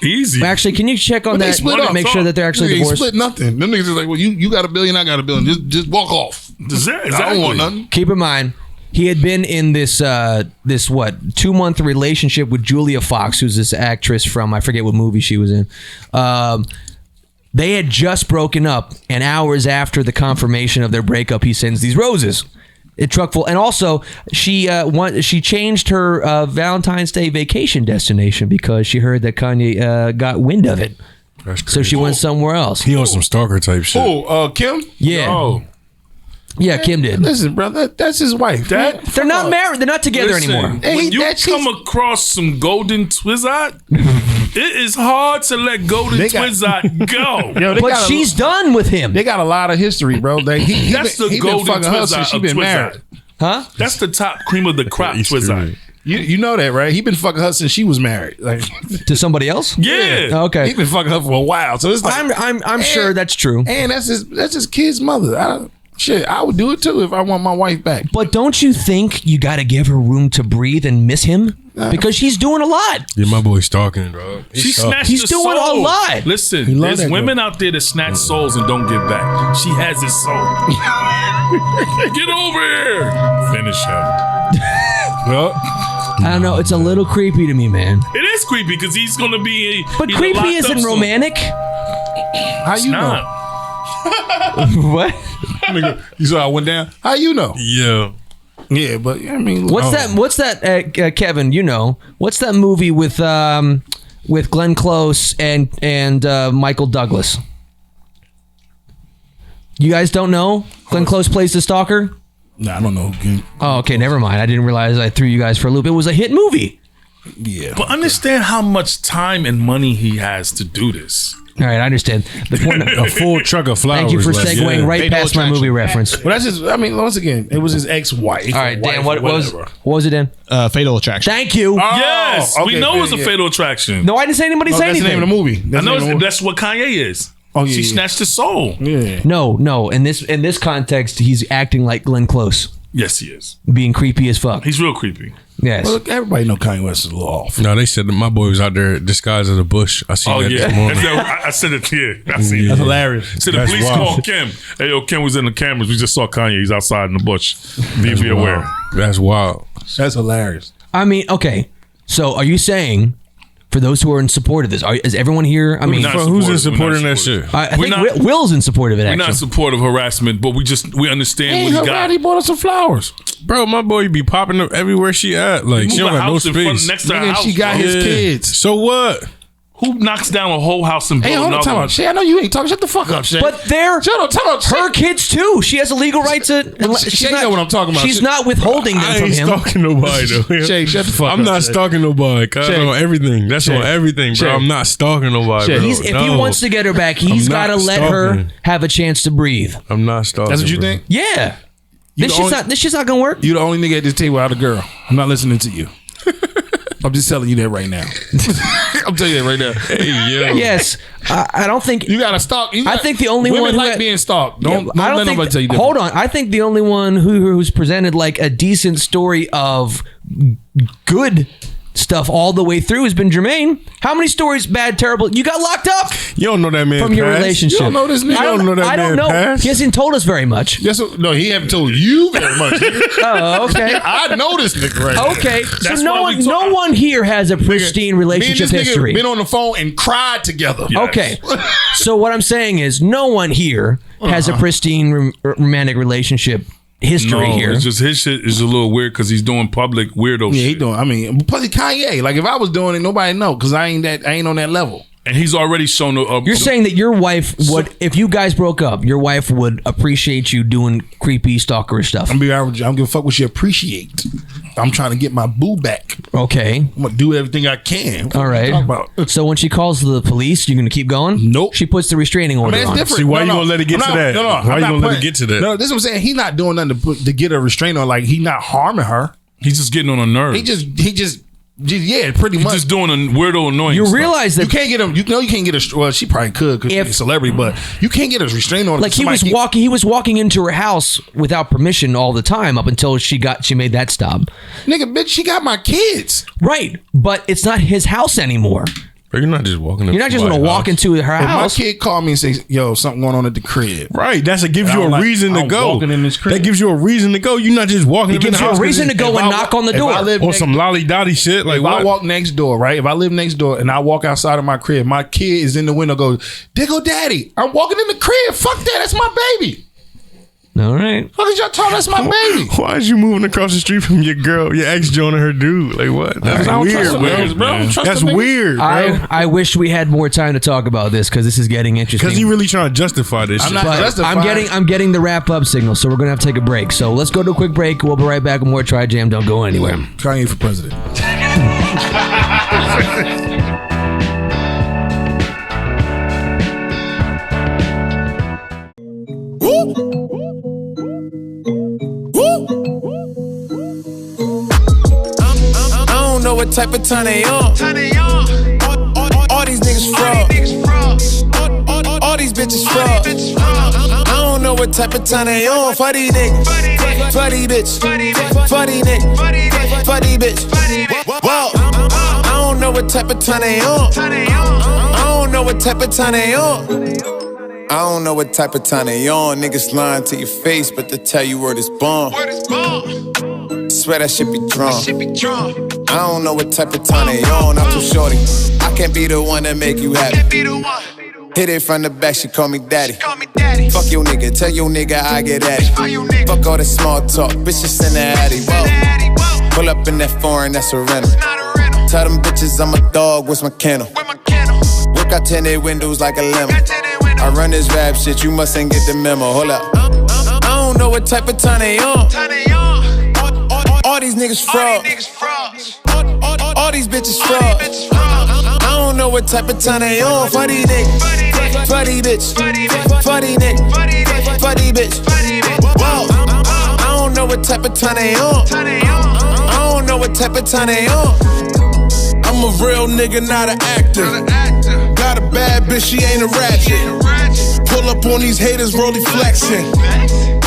Speaker 4: Easy.
Speaker 2: Actually, can you check on
Speaker 3: But they
Speaker 2: that?
Speaker 3: split up.
Speaker 2: Make sure that they're actually
Speaker 3: They
Speaker 2: divorced.
Speaker 3: split nothing. Them niggas is like, well, you got $1 billion, I got $1 billion. Just walk off.
Speaker 4: Exactly.
Speaker 3: I don't want nothing.
Speaker 2: Keep in mind, he had been in this 2-month relationship with Julia Fox, who's this actress from, I forget what movie she was in. They had just broken up, and hours after the confirmation of their breakup, he sends these roses. A truck full. And also, she changed her Valentine's Day vacation destination because she heard that Kanye got wind of it.
Speaker 5: That's crazy.
Speaker 2: So she went somewhere else.
Speaker 5: He on some stalker type shit.
Speaker 3: Oh, Kim?
Speaker 2: Yeah.
Speaker 4: Oh,
Speaker 2: Yeah, Kim did.
Speaker 3: Listen, brother, that's his wife.
Speaker 2: They're not married. They're not together
Speaker 4: listen,
Speaker 2: anymore.
Speaker 4: when you come across some golden twizzot, it is hard to let golden twizzot go.
Speaker 3: Yo,
Speaker 2: But she's done with him.
Speaker 3: They got a lot of history, bro.
Speaker 4: That's the golden
Speaker 3: fucking her
Speaker 4: twizzot
Speaker 3: since she
Speaker 4: of
Speaker 3: been
Speaker 4: twizzot.
Speaker 3: married.
Speaker 2: Huh?
Speaker 4: That's the top cream of the crop twizzot.
Speaker 3: You know that, right? He been fucking her since she was married. Like,
Speaker 2: To somebody else?
Speaker 4: Yeah.
Speaker 2: Okay.
Speaker 3: he been fucking her for a while. So it's like,
Speaker 2: I'm sure that's true.
Speaker 3: and that's his kid's mother. I would do it too if I want my wife back.
Speaker 2: But don't you think you got to give her room to breathe and miss him? Because she's doing a lot.
Speaker 5: Yeah, my boy's stalking, bro.
Speaker 4: She snatched
Speaker 2: He's
Speaker 4: the
Speaker 2: doing
Speaker 4: soul.
Speaker 2: a lot.
Speaker 4: Listen,
Speaker 3: love
Speaker 4: there's
Speaker 3: that
Speaker 4: women out there that snatch souls and don't give back. She has his soul. Get over here. Finish him.
Speaker 3: Well,
Speaker 2: I don't know. It's a little creepy to me, man.
Speaker 4: It is creepy because he's gonna be.
Speaker 2: But
Speaker 4: either
Speaker 2: creepy
Speaker 4: locked
Speaker 2: isn't
Speaker 4: up soon.
Speaker 2: romantic.
Speaker 3: how you know?
Speaker 4: Nah.
Speaker 2: What?
Speaker 3: Nigga, you saw I went down. How you know?
Speaker 5: Yeah.
Speaker 3: Yeah, but I mean,
Speaker 2: What's that, Kevin? You know, what's that movie with Glenn Close and Michael Douglas? You guys don't know? Glenn Close plays the stalker?
Speaker 3: Nah, I don't know.
Speaker 2: Oh, okay, never mind. I didn't realize I threw you guys for a loop. It was a hit movie.
Speaker 3: Yeah,
Speaker 4: But understand how much time and money he has to do this.
Speaker 2: All right, I understand. The point.
Speaker 5: A full truck of flowers.
Speaker 2: Thank you for
Speaker 5: like,
Speaker 2: segueing
Speaker 5: yeah.
Speaker 2: right
Speaker 3: Fatal
Speaker 2: past my
Speaker 3: Attraction.
Speaker 2: movie reference.
Speaker 3: but that's just. I mean, once again, it was his ex-wife.
Speaker 2: All right, Dan, what was
Speaker 3: whatever.
Speaker 2: it, Dan?
Speaker 6: Fatal Attraction.
Speaker 2: Thank you.
Speaker 4: Yes,
Speaker 3: okay,
Speaker 4: we know it's a
Speaker 3: yeah.
Speaker 4: fatal attraction.
Speaker 2: No, I didn't say anybody
Speaker 3: No,
Speaker 2: say
Speaker 3: that's the
Speaker 2: anything.
Speaker 3: name of the movie.
Speaker 4: I
Speaker 3: That's the
Speaker 4: know
Speaker 3: name of the movie.
Speaker 4: that's what Kanye is.
Speaker 3: Oh, yeah,
Speaker 4: she
Speaker 3: yeah.
Speaker 4: snatched his soul.
Speaker 3: Yeah.
Speaker 2: No. In this context, he's acting like Glenn Close,
Speaker 4: Yes, he is.
Speaker 2: being creepy as fuck.
Speaker 4: He's real creepy.
Speaker 2: Yes.
Speaker 3: Well, look, everybody know Kanye West is a little off.
Speaker 5: No, they said that my boy was out there disguised as a bush. I seen
Speaker 4: Oh
Speaker 5: that
Speaker 4: yeah,
Speaker 5: this morning.
Speaker 4: I said it here. I see
Speaker 5: Yeah.
Speaker 4: it.
Speaker 3: That's hilarious.
Speaker 4: So the
Speaker 5: That's
Speaker 4: police
Speaker 5: wild.
Speaker 4: called Kim. Hey, yo, Kim was in the cameras. We just saw Kanye. He's outside in the bush. Be aware.
Speaker 5: Wow. That's wild.
Speaker 3: That's hilarious.
Speaker 2: I mean, okay. So, are you saying, for those who are in support of this, is everyone here? I mean,
Speaker 4: not
Speaker 5: Bro, who's in
Speaker 4: supportive. We're not
Speaker 5: supporting that
Speaker 4: supportive.
Speaker 5: shit?
Speaker 2: I
Speaker 4: We're
Speaker 2: think
Speaker 4: not-
Speaker 2: Will's in support of it.
Speaker 4: We're
Speaker 2: Actually,
Speaker 4: not in support of harassment, but we understand
Speaker 3: Hey,
Speaker 4: what
Speaker 3: her
Speaker 4: he got.
Speaker 3: daddy bought us some flowers.
Speaker 5: Bro, my boy be popping up everywhere she at. Like, she
Speaker 4: Move
Speaker 5: don't
Speaker 4: a
Speaker 5: got no
Speaker 4: house in front
Speaker 5: space.
Speaker 4: next to her
Speaker 3: Nigga,
Speaker 4: house.
Speaker 3: she got
Speaker 4: bro.
Speaker 3: his kids.
Speaker 5: So what?
Speaker 4: Who knocks down a whole house and
Speaker 3: Hey,
Speaker 4: builds
Speaker 3: hold on,
Speaker 4: another
Speaker 3: time
Speaker 4: one?
Speaker 3: out. Shay, I know you ain't talking. Shut the fuck up, Shay.
Speaker 2: but they're
Speaker 3: Shut up, time out.
Speaker 2: her kids too. She has a legal right to.
Speaker 3: Shay know what I'm talking about.
Speaker 2: She's
Speaker 3: She-
Speaker 2: not withholding them
Speaker 5: I
Speaker 2: from
Speaker 5: ain't
Speaker 2: him.
Speaker 5: stalking nobody though.
Speaker 3: Shay, shut the fuck up.
Speaker 5: I'm not
Speaker 3: Shay.
Speaker 5: stalking nobody. Cause
Speaker 3: Shay.
Speaker 5: on everything. That's
Speaker 3: Shay.
Speaker 5: on everything, bro.
Speaker 3: Shay.
Speaker 5: I'm not stalking nobody.
Speaker 3: Shay.
Speaker 5: Bro.
Speaker 2: If he
Speaker 5: No.
Speaker 2: wants to get her back, he's
Speaker 5: I'm
Speaker 2: got to
Speaker 5: not
Speaker 2: let her
Speaker 5: stalking.
Speaker 2: have a chance to breathe.
Speaker 5: I'm not stalking.
Speaker 3: That's what you
Speaker 5: bro.
Speaker 3: think?
Speaker 2: Yeah.
Speaker 3: You
Speaker 2: This
Speaker 3: the
Speaker 2: shit's not gonna work.
Speaker 3: You the only nigga at this table without a girl. I'm not listening to you. I'm just telling you that right now. I'm telling you that right now.
Speaker 5: Hey, yo.
Speaker 2: Yes, I don't think.
Speaker 3: You gotta stalk.
Speaker 2: I think the only
Speaker 3: women
Speaker 2: one who
Speaker 3: like
Speaker 2: had-
Speaker 3: being stalked. Don't
Speaker 2: I don't
Speaker 3: let
Speaker 2: think.
Speaker 3: nobody tell you different.
Speaker 2: Hold on. I think the only one who's presented like a decent story of good stuff all the way through has been Jermaine. How many stories, bad, terrible? You got locked up
Speaker 5: You don't know that man
Speaker 2: from your
Speaker 5: past.
Speaker 2: relationship.
Speaker 3: You don't know this nigga?
Speaker 2: I
Speaker 5: You don't know that
Speaker 2: I don't
Speaker 5: man
Speaker 2: know.
Speaker 5: past?
Speaker 2: He hasn't told us very much.
Speaker 3: Yes, no, he haven't told you very much.
Speaker 2: Oh, okay.
Speaker 3: I know this nigga right now.
Speaker 2: Okay,
Speaker 4: That's
Speaker 2: so
Speaker 4: why we
Speaker 2: no
Speaker 4: talk-
Speaker 2: one here has a pristine
Speaker 3: Me and
Speaker 2: relationship
Speaker 3: this nigga
Speaker 2: history.
Speaker 3: been on the phone and cried together.
Speaker 4: Yes.
Speaker 2: Okay, so what I'm saying is, no one here has a pristine romantic relationship history
Speaker 4: No,
Speaker 2: here.
Speaker 4: it's just his shit is a little weird because he's doing public weirdo
Speaker 3: Yeah, he
Speaker 4: shit.
Speaker 3: doing. I mean, plus he Kanye. Like if I was doing it, nobody know because I ain't on that level.
Speaker 4: And he's already shown
Speaker 2: You're saying that your wife would, if you guys broke up, your wife would appreciate you doing creepy stalkerish stuff.
Speaker 3: I'm be average. I don't give a fuck what she appreciate. I'm trying to get my boo back.
Speaker 2: Okay,
Speaker 3: I'm gonna do everything I can. What
Speaker 2: all
Speaker 3: you talking
Speaker 2: right.
Speaker 3: about?
Speaker 2: So when she calls the police, you're gonna keep going?
Speaker 3: Nope.
Speaker 2: She puts the restraining order
Speaker 3: That's
Speaker 2: on.
Speaker 3: different.
Speaker 5: See, why you gonna let it get
Speaker 3: I'm
Speaker 5: to that? Why
Speaker 3: I'm
Speaker 5: you
Speaker 3: not
Speaker 5: gonna let it
Speaker 3: putting-
Speaker 5: get to that?
Speaker 3: No, this is what I'm saying. He's not doing nothing to get a restraint on. Like he's not harming her.
Speaker 4: he's just getting on a nerve.
Speaker 3: He just yeah, pretty
Speaker 4: He's
Speaker 3: much.
Speaker 4: just doing a weirdo annoying
Speaker 2: You
Speaker 4: stuff.
Speaker 2: realize
Speaker 3: You
Speaker 2: that
Speaker 3: can't get him. You know you can't get a. Well, she probably could because she's a celebrity, but you can't get a restraint on.
Speaker 2: like he was walking into her house without permission all the time up until she made that stop.
Speaker 3: Nigga, bitch, she got my kids.
Speaker 2: Right, but it's not his house anymore.
Speaker 5: Bro, you're not just walking.
Speaker 2: You're not just gonna walk into her
Speaker 3: If my
Speaker 2: house.
Speaker 3: kid called me and say, "Yo, something going on at the crib."
Speaker 5: Right, that's it gives
Speaker 3: And
Speaker 5: you
Speaker 3: I'm
Speaker 5: a
Speaker 3: like,
Speaker 5: reason to
Speaker 3: I'm
Speaker 5: go.
Speaker 3: walking in this crib.
Speaker 5: That gives you a reason to go. You're not just walking.
Speaker 2: It gives you a reason to go and knock on the
Speaker 3: if
Speaker 2: door.
Speaker 3: I live
Speaker 5: or
Speaker 3: next-
Speaker 5: some lolly dotty shit. Like
Speaker 3: If
Speaker 5: what?
Speaker 3: I walk next door, right? If I live next door and I walk outside of my crib, my kid is in the window. Goes, "There go daddy." I'm walking in the crib. Fuck that. That's my baby.
Speaker 2: All right.
Speaker 3: How did y'all talk? That's my baby.
Speaker 5: Why is you moving across the street from your girl, your ex joining her dude? Like what? That's weird, bro.
Speaker 3: That's
Speaker 5: weird, bro.
Speaker 2: I wish we had more time to talk about this because this is getting interesting.
Speaker 5: Because you really trying to justify this.
Speaker 3: I'm
Speaker 5: shit.
Speaker 3: not
Speaker 2: But
Speaker 3: justifying.
Speaker 2: I'm getting the wrap up signal, so we're gonna have to take a break. So let's go to a quick break. We'll be right back with more TriJam. Don't go anywhere.
Speaker 3: Kanye for president.
Speaker 7: I don't know what type of time they on. All these niggas fraud. All these bitches fraud. I don't know what type of time they on. For these niggas. For these bitch. For these niggas. For these bitch. Whoa. I don't know what type of time they on. I don't know what type of time they on. I don't know what type of time they on. Niggas lying to your face, but they tell you word is bomb. Swear that shit be drawn. I don't know what type of time they on. I'm too shorty. I can't be the one that make you happy. Hit it from the back, she call me daddy. Fuck your nigga, tell your nigga I get at it. Fuck all the small talk, bitches in the addy. Whoa. Pull up in that foreign, that's a rental. Tell them bitches I'm a dog, where's my kennel? Work out tinted windows like a limo. I run this rap shit, you mustn't get the memo. Hold up. I don't know what type of time they on. All these niggas fraud. All these bitches fraud. I don't know what type of time they on. For these niggas. For these bitch. For these niggas. For these bitch. Whoa. I don't know what type of time they on. I don't know what type of time they on.
Speaker 8: I'm a real nigga, not an actor. Got a bad bitch, she ain't a ratchet. Pull up on these haters, rollie flexing.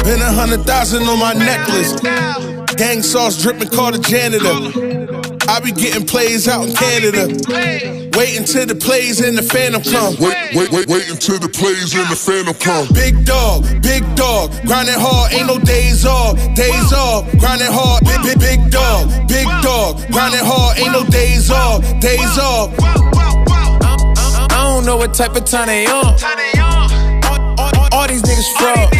Speaker 8: Been 100,000 on my necklace. Gang sauce dripping, call the janitor. I be getting plays out in Canada. Wait until the plays in the Phantom come.
Speaker 9: Wait until the plays in the Phantom come.
Speaker 8: Big dog, grinding hard, ain't no days off. Days off, grinding hard, big dog, grinding hard, ain't no days off. Days off.
Speaker 7: I don't know what type of time they on. All these niggas fraud.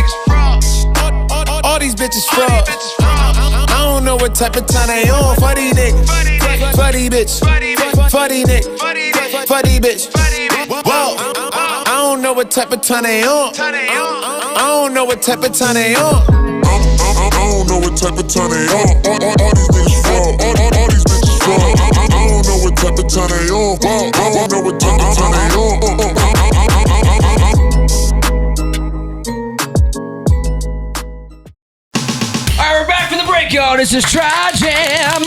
Speaker 7: All these bitches fraud. I don't know what type of time they on. For these niggas. For these bitch. For these niggas. For these bitch. Whoa. I don't know what type of time they on. I don't know what type of time they on.
Speaker 9: I don't know what type of time they on. All these niggas fraud. All these bitches fraud. I don't know what type of time they on. I don't know what type of time they on.
Speaker 2: We're back from the break, y'all. This is TriJam.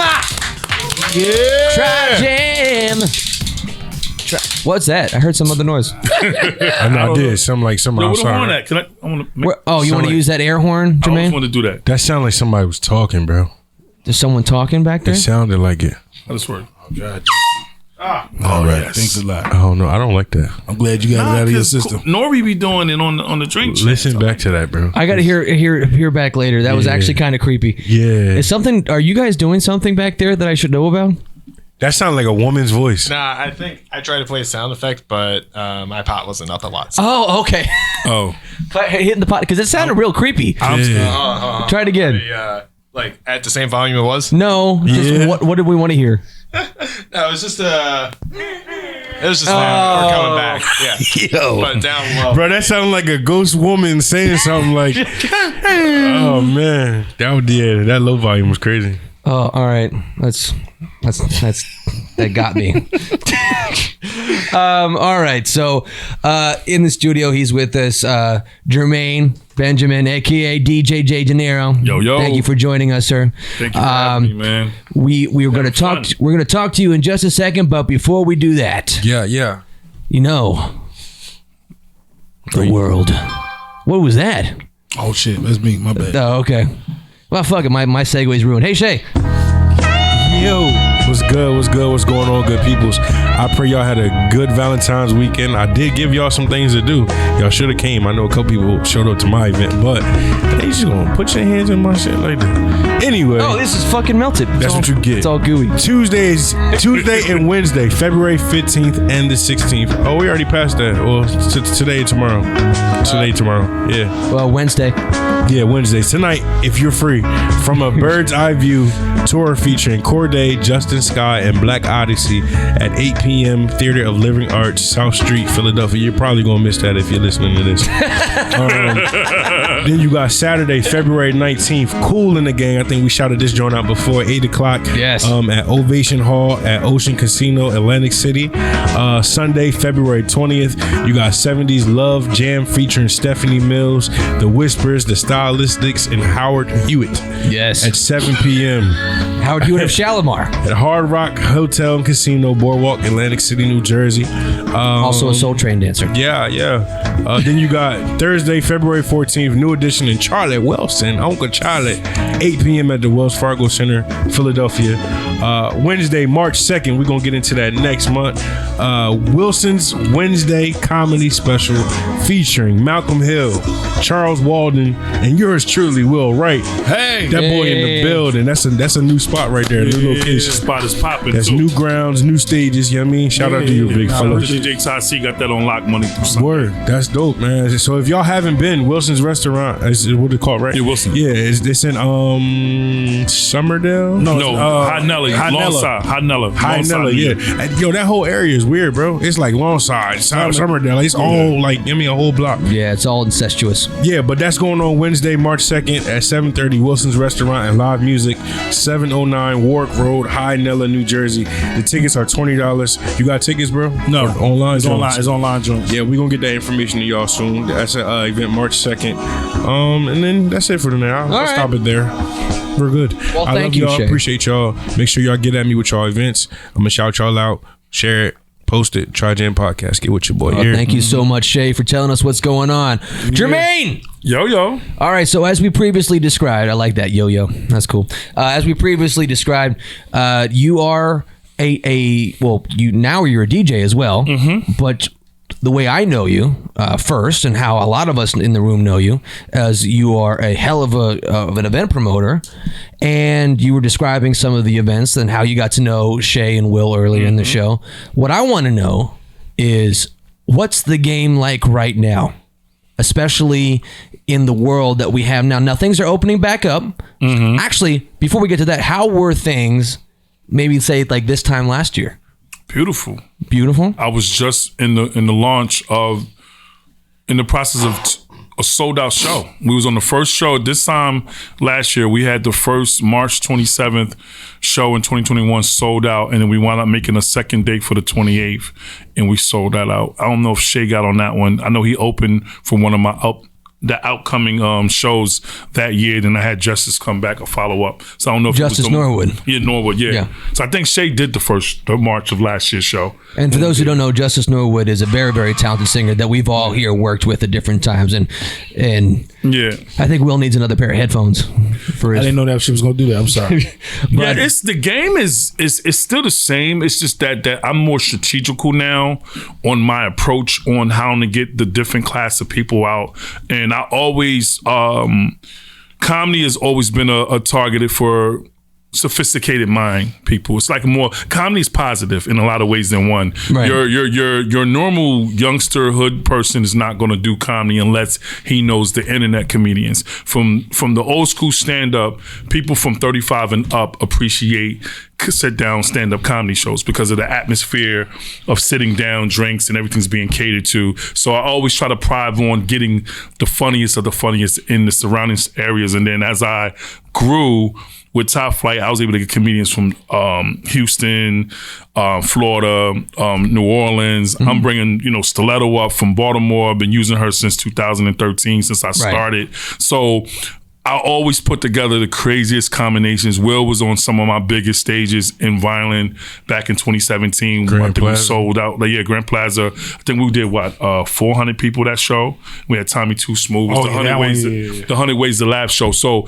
Speaker 3: Yeah.
Speaker 2: TriJam. What's that? I heard some other noise.
Speaker 5: I know I did. Something
Speaker 4: Yo, what
Speaker 5: outside.
Speaker 4: the horn at? Can I want to.
Speaker 2: You want to use that air horn,
Speaker 4: I always
Speaker 2: Jermaine?
Speaker 4: want to do that.
Speaker 5: That sounded like somebody was talking, bro.
Speaker 2: There's someone talking back there?
Speaker 5: It sounded like it.
Speaker 4: I just work.
Speaker 3: All right. Thanks a lot.
Speaker 5: I don't know. I don't like that.
Speaker 3: I'm glad you got it out of your system.
Speaker 4: Nori be doing it on the drink.
Speaker 5: Listen back to that, bro.
Speaker 2: I got to hear back later. That was actually kind of creepy.
Speaker 5: Yeah.
Speaker 2: Are you guys doing something back there that I should know about?
Speaker 5: That sounded like a woman's voice.
Speaker 6: Nah, I think I tried to play a sound effect, but my pot wasn't up a lot. So.
Speaker 2: Oh, okay.
Speaker 4: Oh.
Speaker 2: Hitting the pot because it sounded real creepy. Try it again.
Speaker 6: Like at the same volume it was?
Speaker 2: No. Just what did we want to hear?
Speaker 6: No, it was just there. We're coming back. Yeah.
Speaker 5: Yo.
Speaker 6: But down low.
Speaker 5: Bro, that sounded like a ghost woman saying something like, oh, man. That low volume was crazy.
Speaker 2: Oh, all right. That's that got me. All right. So in the studio, he's with us, Jermaine Benjamin, aka DJ J De Niro.
Speaker 4: Yo.
Speaker 2: Thank you for joining us, sir.
Speaker 4: Thank you for having me, man.
Speaker 2: We were going to talk. We're going to talk to you in just a second, but before we do that,
Speaker 5: Yeah.
Speaker 2: you know, the world. What was that?
Speaker 3: Oh shit, that's me. My bad.
Speaker 2: Oh, okay. Well, fuck it. My segue's ruined. Hey, Shae.
Speaker 5: Yo. What's good? What's going on, good peoples? I pray y'all had a good Valentine's weekend. I did give y'all some things to do. Y'all should have came. I know a couple people showed up to my event, but they just gonna put your hands in my shit like that. Anyway.
Speaker 2: Oh, this is fucking melted.
Speaker 5: That's what you get.
Speaker 2: It's all gooey.
Speaker 5: Tuesday and Wednesday, February 15th and the 16th. Oh, we already passed that. Well, today and tomorrow. Tomorrow. Yeah.
Speaker 2: Well, Wednesday.
Speaker 5: Yeah, Wednesdays. Tonight, if you're free, from a bird's eye view tour featuring Corday, Justin Sky, and Black Odyssey at 8 p.m. Theater of Living Arts, South Street, Philadelphia. You're probably going to miss that if you're listening to this. Then you got Saturday, February 19th, Kool and the Gang. I think we shouted this joint out before, 8 o'clock.
Speaker 2: Yes.
Speaker 5: At Ovation Hall at Ocean Casino, Atlantic City. Sunday, February 20th, you got 70s Love Jam featuring Stephanie Mills, The Whispers, The Stylistics, and Howard Hewitt.
Speaker 2: Yes.
Speaker 5: At 7 p.m.
Speaker 2: Howard Hewitt of Shalimar.
Speaker 5: At Hard Rock Hotel and Casino, Boardwalk, Atlantic City, New Jersey.
Speaker 2: Also a Soul Train dancer.
Speaker 5: Yeah. Then you got Thursday, February 14th, New Edition in Charlotte Wilson, Uncle Charlotte, 8 p.m. at the Wells Fargo Center, Philadelphia. Wednesday, March 2nd, we're going to get into that next month. Wilson's Wednesday Comedy Special featuring Malcolm Hill, Charles Walden, and yours truly, Will Wright.
Speaker 3: Hey,
Speaker 5: that boy in the building. That's a new spot right there. New location.
Speaker 4: Spot is popping.
Speaker 5: That's new grounds, new stages. You know what I mean? Shout out to you, big fella.
Speaker 4: DJ Ty got that on lock money through Sunday.
Speaker 5: Word. That's dope, man. So if y'all haven't been, Wilson's Restaurant, is what they call it, right?
Speaker 4: Yeah, Wilson.
Speaker 5: Yeah, it's in Summerdale?
Speaker 4: No, High Nella,
Speaker 5: yeah. And, yo, that whole area is weird, bro. It's like Longside, Summerdale. It's all like, give me a whole block.
Speaker 2: Yeah, it's all incestuous.
Speaker 5: Yeah, but that's going on Wednesday, March 2nd at 7:30, Wilson's Restaurant and Live Music, 709 Warwick Road, High Nella, New Jersey. The tickets are $20. You got tickets, bro?
Speaker 3: No.
Speaker 5: Or online?
Speaker 3: It's online. It's online joints.
Speaker 5: Yeah, we're going to get that information to y'all soon. That's an event March 2nd. And then that's it for tonight. I'll stop it there. We're good.
Speaker 2: Well,
Speaker 5: I love
Speaker 2: thank you,
Speaker 5: y'all.
Speaker 2: Shae.
Speaker 5: Appreciate y'all. Make sure y'all get at me with y'all events. I'm going to shout y'all out. Share it. Post it. TriJam Podcast. Get with your boy here.
Speaker 2: Thank you so much, Shae, for telling us what's going on. Jermaine!
Speaker 4: Yo.
Speaker 2: All right, so as we previously described, I like that, yo. That's cool. As we previously described, you are you're a DJ as well, but the way I know you first, and how a lot of us in the room know you, as you are a hell of an event promoter, and you were describing some of the events and how you got to know Shae and Will earlier in the show. What I want to know is, what's the game like right now, especially in the world that we have now? Now things are opening back up. Actually, before we get to that, how were things, maybe say like this time last year?
Speaker 4: Beautiful.
Speaker 2: I
Speaker 4: was just in the launch of, in the process of a sold out show. We was on the first show this time last year. We had the first March 27th show in 2021 sold out, and then we wound up making a second date for the 28th, and we sold that out. I don't know if Shae got on that one. I know he opened for one of my the outcoming shows that year. Then I had Justice come back a follow up. So I don't know if
Speaker 2: Justice Norwood.
Speaker 4: Yeah, Norwood. Yeah. So I think Shae did the March of last year's show.
Speaker 2: And for those who don't know, Justice Norwood is a very, very talented singer that we've all here worked with at different times, and
Speaker 4: yeah,
Speaker 2: I think Will needs another pair of headphones. For his,
Speaker 3: I didn't know that she was gonna do that. I'm sorry.
Speaker 4: Yeah, it's the game is still the same. It's just that I'm more strategical now on my approach on how to get the different class of people out. And I always comedy has always been a targeted for sophisticated mind people. It's like more comedy is positive in a lot of ways than one.
Speaker 2: Right.
Speaker 4: Your normal youngster hood person is not going to do comedy unless he knows the internet comedians. From the old school stand up, people from 35 and up appreciate sit down stand up comedy shows because of the atmosphere of sitting down, drinks, and everything's being catered to. So I always try to pride on getting the funniest of the funniest in the surrounding areas. And then as I grew with Top Flight, I was able to get comedians from Houston, Florida, New Orleans. Mm-hmm. I'm bringing, Stiletto up from Baltimore. I've been using her since 2013, since I started. Right. So I always put together the craziest combinations. Will was on some of my biggest stages in Violin back in 2017.
Speaker 5: Grand Plaza.
Speaker 4: We sold out. Grand Plaza. I think we did 400 people that show. We had Tommy Too Smooth. It was the 100 Ways to Laugh show. So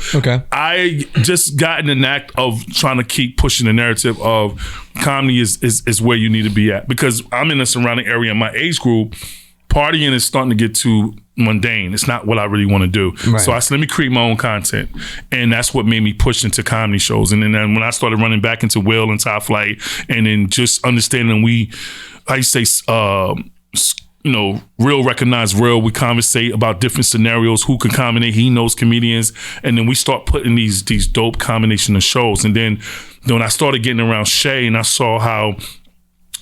Speaker 4: I just got in the knack of trying to keep pushing the narrative of comedy is where you need to be at, because I'm in the surrounding area in my age group. Partying is starting to get too mundane. It's not what I really want to do. Right. So I said, let me create my own content. And that's what made me push into comedy shows. And then when I started running back into Will and Top Flight, and then just understanding Real recognize Real. We conversate about different scenarios, who can combine. He knows comedians, and then we start putting these dope combination of shows. And then when I started getting around Shae, and I saw how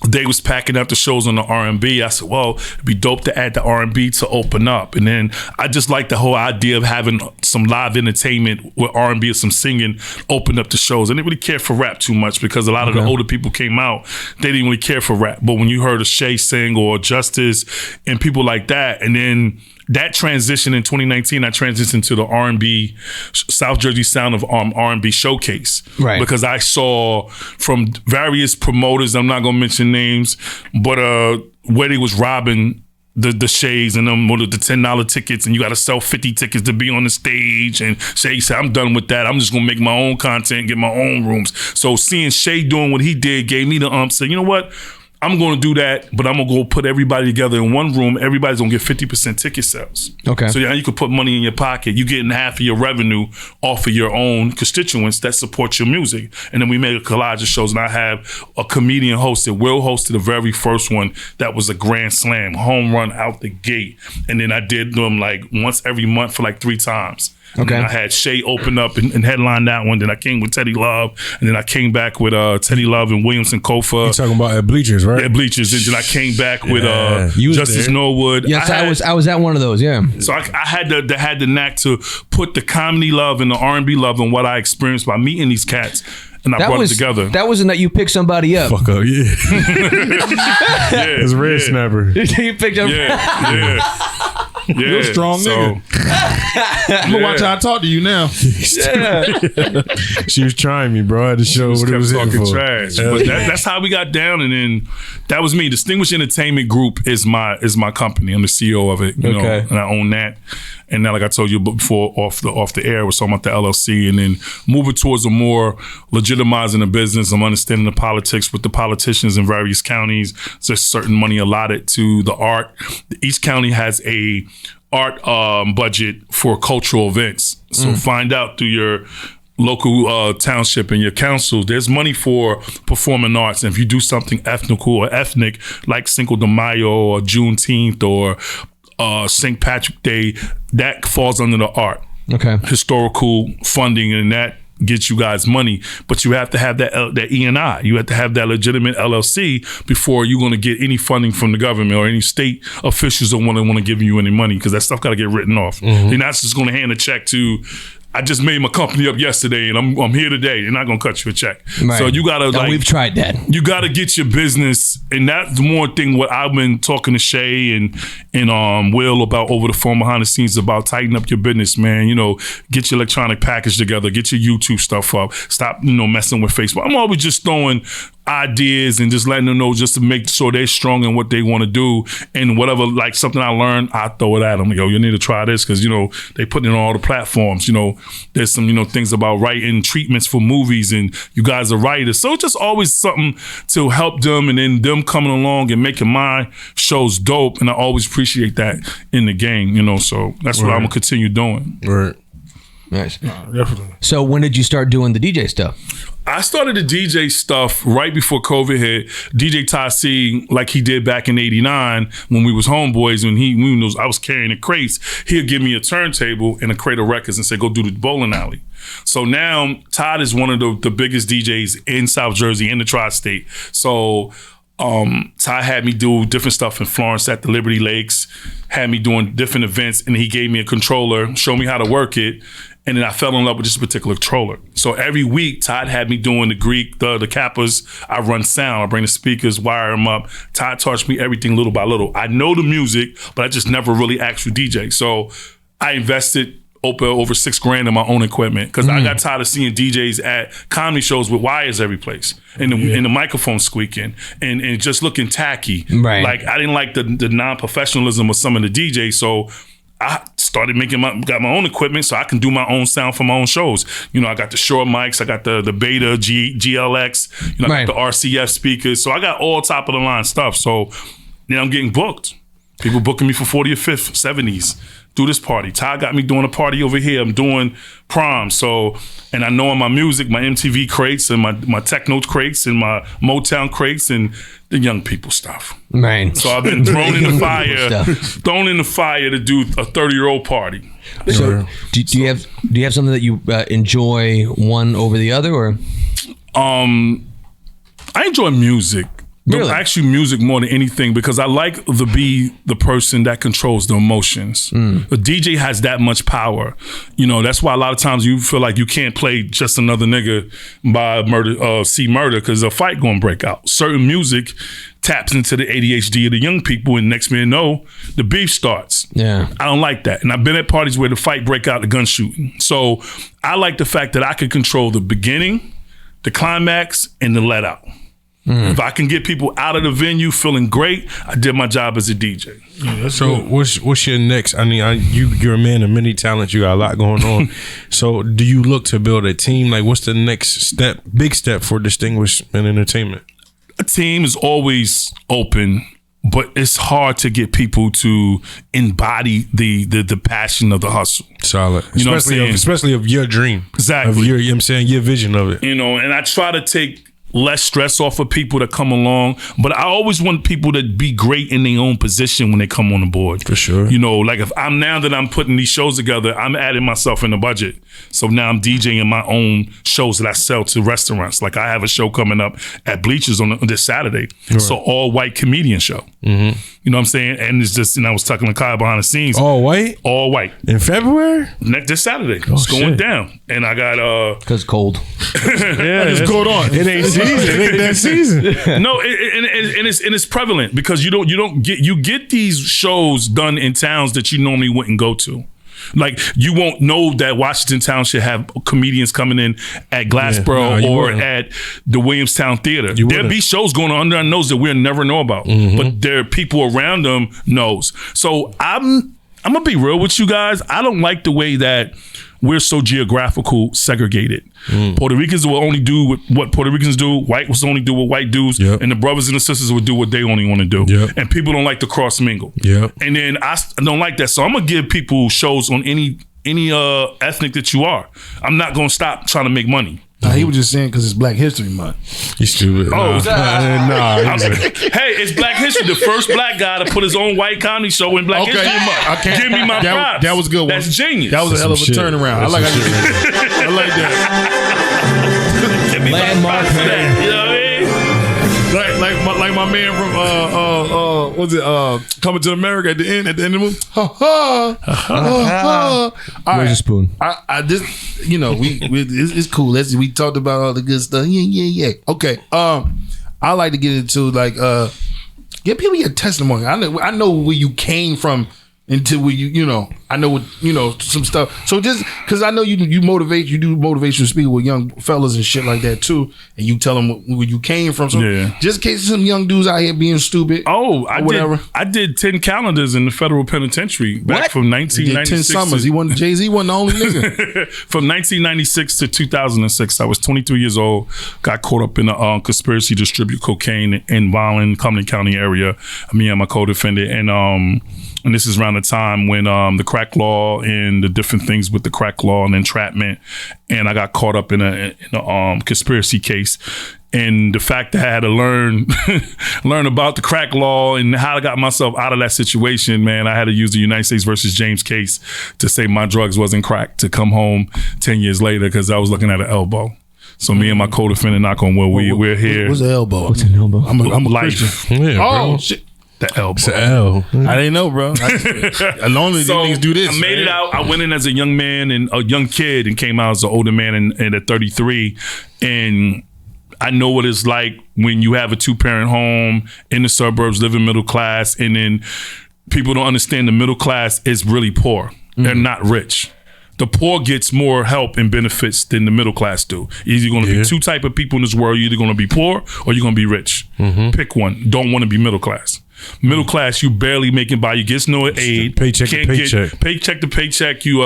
Speaker 4: they was packing up the shows on the R&B, I said, well, it'd be dope to add the R&B to open up. And then I just like the whole idea of having some live entertainment with R&B or some singing open up the shows. I didn't really care for rap too much because a lot of the older people came out, they didn't really care for rap. But when you heard a Shae sing or Justice and people like that, and then that transition in 2019, I transitioned to the R&B, South Jersey Sound of R&B Showcase. Right. Because I saw from various promoters, I'm not going to mention names, but where they was robbing the Shaes and them, the $10 tickets, and you got to sell 50 tickets to be on the stage. And Shae said, I'm done with that. I'm just going to make my own content, get my own rooms. So seeing Shae doing what he did gave me the said, you know what? I'm going to do that, but I'm going to go put everybody together in one room. Everybody's going to get 50% ticket sales. Okay. So now you can put money in your pocket. You're getting half of your revenue off of your own constituents that support your music. And then we made a collage of shows, and I have a comedian hosted. Will hosted the very first one that was a grand slam, home run out the gate. And then I did them like once every month for like 3 times. Okay. And I had Shae open up and headline that one. Then I came with Teddy Love, and then I came back with Teddy Love and Williams and Kofa.
Speaker 5: You're talking about at Bleachers, right?
Speaker 4: Yeah, Bleachers. And then I came back with Justice Norwood.
Speaker 2: Yes, I was at one of those. Yeah.
Speaker 4: So I had the knack to put the comedy love and the R&B love and what I experienced by meeting these cats. And I brought it together.
Speaker 2: That wasn't that you picked somebody up.
Speaker 5: Fuck up, yeah. It's Red Snapper.
Speaker 2: You picked up.
Speaker 4: Yeah.
Speaker 3: You're a strong nigga. I'm gonna watch how I talk to you now.
Speaker 5: She was trying me, bro. I had to show what it was
Speaker 4: talking
Speaker 5: for.
Speaker 4: Trash. But that's how we got down, and then that was me. Distinguished Entertainment Group is my company. I'm the CEO of it, you know, and I own that. And now, like I told you before, off the air, we're talking about the LLC, and then moving towards a more legitimizing the business. I'm understanding the politics with the politicians in various counties. There's certain money allotted to the art. Each county has a art budget for cultural events. So find out through your local township and your council, there's money for performing arts. And if you do something ethnic, like Cinco de Mayo or Juneteenth or St. Patrick's Day, that falls under the art. Okay. Historical funding, and that gets you guys money. But you have to have that E&I. You have to have that legitimate LLC before you're going to get any funding from the government or any state officials that want to give you any money, because that stuff got to get written off. You're not just going to hand a check to, I just made my company up yesterday and I'm here today. They're not gonna cut you a check. Right. So you gotta
Speaker 2: we've tried that.
Speaker 4: You gotta get your business, and that's the more thing what I've been talking to Shae and Will about over the phone behind the scenes about tighten up your business, man. You know, get your electronic package together, get your YouTube stuff up, stop, messing with Facebook. I'm always just throwing ideas and just letting them know, just to make sure they're strong in what they want to do, and whatever, like something I learned, I throw it at them. Yo, you need to try this, because they put it on all the platforms. There's some things about writing treatments for movies, and you guys are writers, so it's just always something to help them, and then them coming along and making my shows dope. And I always appreciate that in the game, so that's what I'm gonna continue doing.
Speaker 5: Right.
Speaker 2: Nice.
Speaker 3: Definitely.
Speaker 2: So when did you start doing the DJ stuff?
Speaker 4: I started the DJ stuff right before COVID hit. DJ Ty C, like he did back in '89 when we was homeboys, when I was carrying the crates, he'd give me a turntable and a crate of records and say, go do the bowling alley. So now Todd is one of the biggest DJs in South Jersey, in the tri-state. So Ty had me do different stuff in Florence at the Liberty Lakes, had me doing different events, and he gave me a controller, showed me how to work it. And then I fell in love with this particular controller. So every week, Todd had me doing the Greek, the Kappas. I run sound. I bring the speakers, wire them up. Todd taught me everything little by little. I know the music, but I just never really actually DJ. So I invested over $6,000 in my own equipment, because I got tired of seeing DJs at comedy shows with wires every place and the microphone squeaking and just looking tacky. Right. Like I didn't like the non-professionalism of some of the DJs. So I started got my own equipment so I can do my own sound for my own shows. I got the Shure mics, I got the Beta GLX, I got the RCF speakers. So I got all top of the line stuff. So now I'm getting booked. People booking me for 40th, 5th, 70s. Do this party. Ty got me doing a party over here. I'm doing prom. So, and I know in my music, my MTV crates and my techno crates and my Motown crates and the young people stuff.
Speaker 2: Man.
Speaker 4: So I've been thrown in the fire to do a 30-year-old party.
Speaker 2: So do you have something that you enjoy one over the other, or?
Speaker 4: I enjoy music.
Speaker 2: Really?
Speaker 4: Actually, music more than anything, because I like to be the person that controls the emotions. The DJ has that much power. You know, that's why a lot of times you feel like you can't play Just Another Nigga by See Murder, because a fight gonna break out. Certain music taps into the ADHD of the young people, and next man know, the beef starts.
Speaker 2: Yeah.
Speaker 4: I don't like that. And I've been at parties where the fight break out, the gun shooting. So I like the fact that I can control the beginning, the climax, and the let out. If I can get people out of the venue feeling great, I did my job as a DJ.
Speaker 5: Yeah, so what's your next? I mean, you're a man of many talents. You got a lot going on. So do you look to build a team? Like, what's the next big step for Distinguished in Entertainment?
Speaker 4: A team is always open, but it's hard to get people to embody the passion of the hustle.
Speaker 5: Solid.
Speaker 4: You know what I'm saying?
Speaker 5: Especially of your dream.
Speaker 4: Exactly.
Speaker 5: Of your, you know what I'm saying, your vision of it.
Speaker 4: You know, and I try to take less stress off of people that come along, but I always want people to be great in their own position when they come on the board.
Speaker 5: For sure.
Speaker 4: You know, like if now that I'm putting these shows together, I'm adding myself in the budget. So now I'm DJing my own shows that I sell to restaurants. Like I have a show coming up at Bleachers on this Saturday.
Speaker 5: Right.
Speaker 4: So all white comedian show. Mm-hmm. You know what I'm saying? And it's just, and I was talking to Kyle behind the scenes.
Speaker 5: All white?
Speaker 4: All white.
Speaker 5: In February?
Speaker 4: This Saturday. It's going down. And I got
Speaker 2: because cold.
Speaker 5: Yeah,
Speaker 3: it's going on.
Speaker 5: It ain't season. It ain't that season.
Speaker 4: No, it's prevalent because you get these shows done in towns that you normally wouldn't go to. Like you won't know that Washington Town should have comedians coming in at Glassboro or at the Williamstown Theater. There'll be shows going on under our nose that we'll never know about, but there are people around them knows. So I'm gonna be real with you guys. I don't like the way that we're so geographical segregated. Puerto Ricans will only do what Puerto Ricans do. White will only do what white dudes. Yep. And the brothers and the sisters will do what they only want to do. Yep. And people don't like to cross mingle.
Speaker 5: Yep.
Speaker 4: And then I don't like that. So I'm going to give people shows on any ethnic that you are. I'm not going to stop trying to make money.
Speaker 3: He was just saying because it's Black History Month.
Speaker 5: You stupid.
Speaker 4: Oh,
Speaker 5: nah.
Speaker 4: Hey, it's Black History. The first black guy to put his own white comedy show in Black History Month. Give me my props.
Speaker 3: That was a good one.
Speaker 4: That's genius.
Speaker 3: That was a hell of a turnaround. I like that.
Speaker 4: Give me
Speaker 2: Landmark,
Speaker 4: my props for that. You know what I mean?
Speaker 3: Like my man from Coming to America at the end of the movie.
Speaker 2: Where's your spoon?
Speaker 3: I just it's cool. We talked about all the good stuff. Yeah. Okay. I like to get into give people your testimony. I know where you came from into where I know what some stuff. So just because I know you do motivational speaking with young fellas and shit like that too, and you tell them where you came from. So just in case some young dudes out here being stupid.
Speaker 4: Oh, I did 10 calendars in the federal penitentiary back from 1996.
Speaker 3: 10 summers. Jay-Z wasn't the only nigga.
Speaker 4: From 1996 to 2006, I was 23 years old. Got caught up in a conspiracy to distribute cocaine in Violin, Cumberland County area. Me and my co-defendant, and this is around the time when the crack law and the different things with the crack law and entrapment, and I got caught up in a conspiracy case. And the fact that I had to learn about the crack law and how I got myself out of that situation, man, I had to use the United States versus James case to say my drugs wasn't crack, to come home 10 years later because I was looking at an elbow. So me and my co-defendant, knock on wood, we're here.
Speaker 3: What's an elbow?
Speaker 2: What's an elbow?
Speaker 3: I'm a
Speaker 4: life.
Speaker 3: Christian.
Speaker 5: Yeah, bro.
Speaker 3: Shit.
Speaker 4: The elbow.
Speaker 5: It's an L.
Speaker 3: I didn't know, bro. Only
Speaker 4: so
Speaker 3: these niggas do this.
Speaker 4: I made it out. I went in as a young man and a young kid and came out as an older man and at 33. And I know what it's like when you have a 2-parent home in the suburbs, living middle class, and then people don't understand the middle class is really poor. Mm-hmm. They're not rich. The poor gets more help and benefits than the middle class do. Either you're going to be two type of people in this world. You're either going to be poor or you're going to be rich. Mm-hmm. Pick one. Don't want to be middle class. Middle class, you barely making by. You get no aid.
Speaker 5: Paycheck to paycheck.
Speaker 4: Paycheck to paycheck. You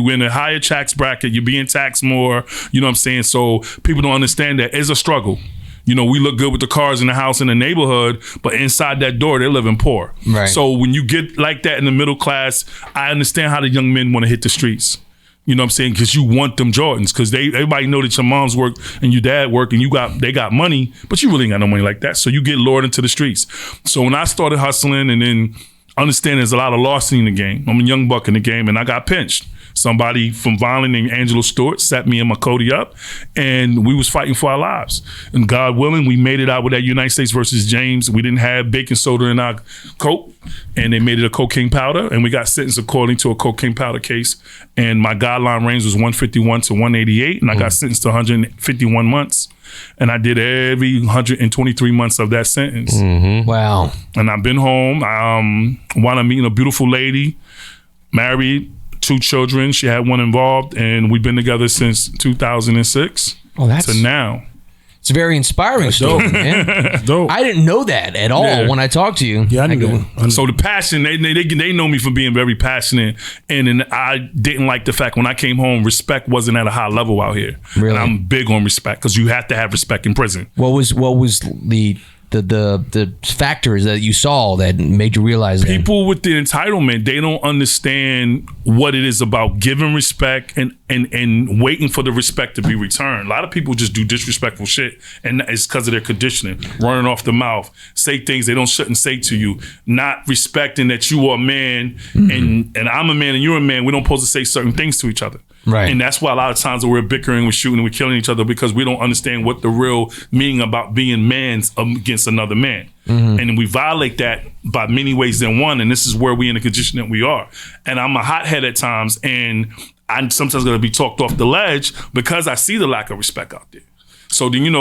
Speaker 4: in a higher tax bracket. You're being taxed more. You know what I'm saying? So people don't understand that it's a struggle. You know, we look good with the cars in the house in the neighborhood, but inside that door, they're living poor.
Speaker 2: Right.
Speaker 4: So when you get like that in the middle class, I understand how the young men want to hit the streets. You know what I'm saying? Because you want them Jordans. Because everybody know that your mom's work and your dad work and they got money, but you really ain't got no money like that. So you get lured into the streets. So when I started hustling and then understand there's a lot of larceny in the game. I'm a young buck in the game and I got pinched. Somebody from Violent named Angelo Stewart set me and my Cody up and we was fighting for our lives. And God willing, we made it out with that United States versus James. We didn't have baking soda in our coat and they made it a cocaine powder and we got sentenced according to a cocaine powder case. And my guideline range was 151 to 188 and I got sentenced to 151 months. And I did every 123 months of that sentence.
Speaker 2: Wow.
Speaker 4: And I've been home. I wound up meeting a beautiful lady, married, 2 children. She had 1 involved, and we've been together since 2006 to now.
Speaker 2: It's a very inspiring story, man.
Speaker 3: Dope.
Speaker 2: I didn't know that at all when I talked to you.
Speaker 3: Yeah, I knew that.
Speaker 4: So the passion, they know me for being very passionate, and I didn't like the fact when I came home, respect wasn't at a high level out here.
Speaker 2: Really?
Speaker 4: And I'm big on respect because you have to have respect in prison.
Speaker 2: What was the factors that you saw that made you realize that?
Speaker 4: People with the entitlement, they don't understand what it is about giving respect and waiting for the respect to be returned. A lot of people just do disrespectful shit, and it's because of their conditioning, running off the mouth, say things they shouldn't say to you, not respecting that you are a man and I'm a man and you're a man. We don't supposed to say certain things to each other.
Speaker 2: Right.
Speaker 4: And that's why a lot of times we're bickering, we're shooting, we're killing each other because we don't understand what the real meaning about being man's against another man. And we violate that by many ways than one. And this is where we in the condition that we are. And I'm a hothead at times, and I'm sometimes going to be talked off the ledge because I see the lack of respect out there. So then,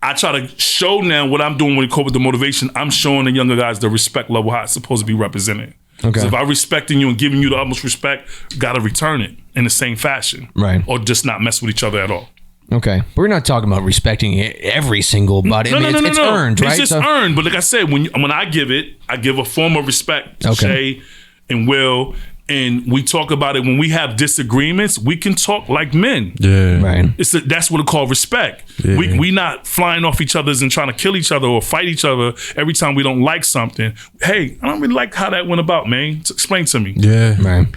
Speaker 4: I try to show now what I'm doing when it comes with the motivation. I'm showing the younger guys the respect level, how it's supposed to be represented. Because if I'm respecting you and giving you the utmost respect, gotta return it in the same fashion.
Speaker 2: Right.
Speaker 4: Or just not mess with each other at all.
Speaker 2: Okay. We're not talking about respecting every single body.
Speaker 4: No.
Speaker 2: It's earned, right?
Speaker 4: It's just earned. But like I said, when I give it, I give a form of respect to Shae and Will. And we talk about it when we have disagreements. We can talk like men.
Speaker 5: Yeah,
Speaker 2: right.
Speaker 4: That's what it's called respect.
Speaker 5: Yeah.
Speaker 4: We not flying off each other's and trying to kill each other or fight each other every time we don't like something. Hey, I don't really like how that went about, man. Explain to me.
Speaker 5: Yeah,
Speaker 2: right.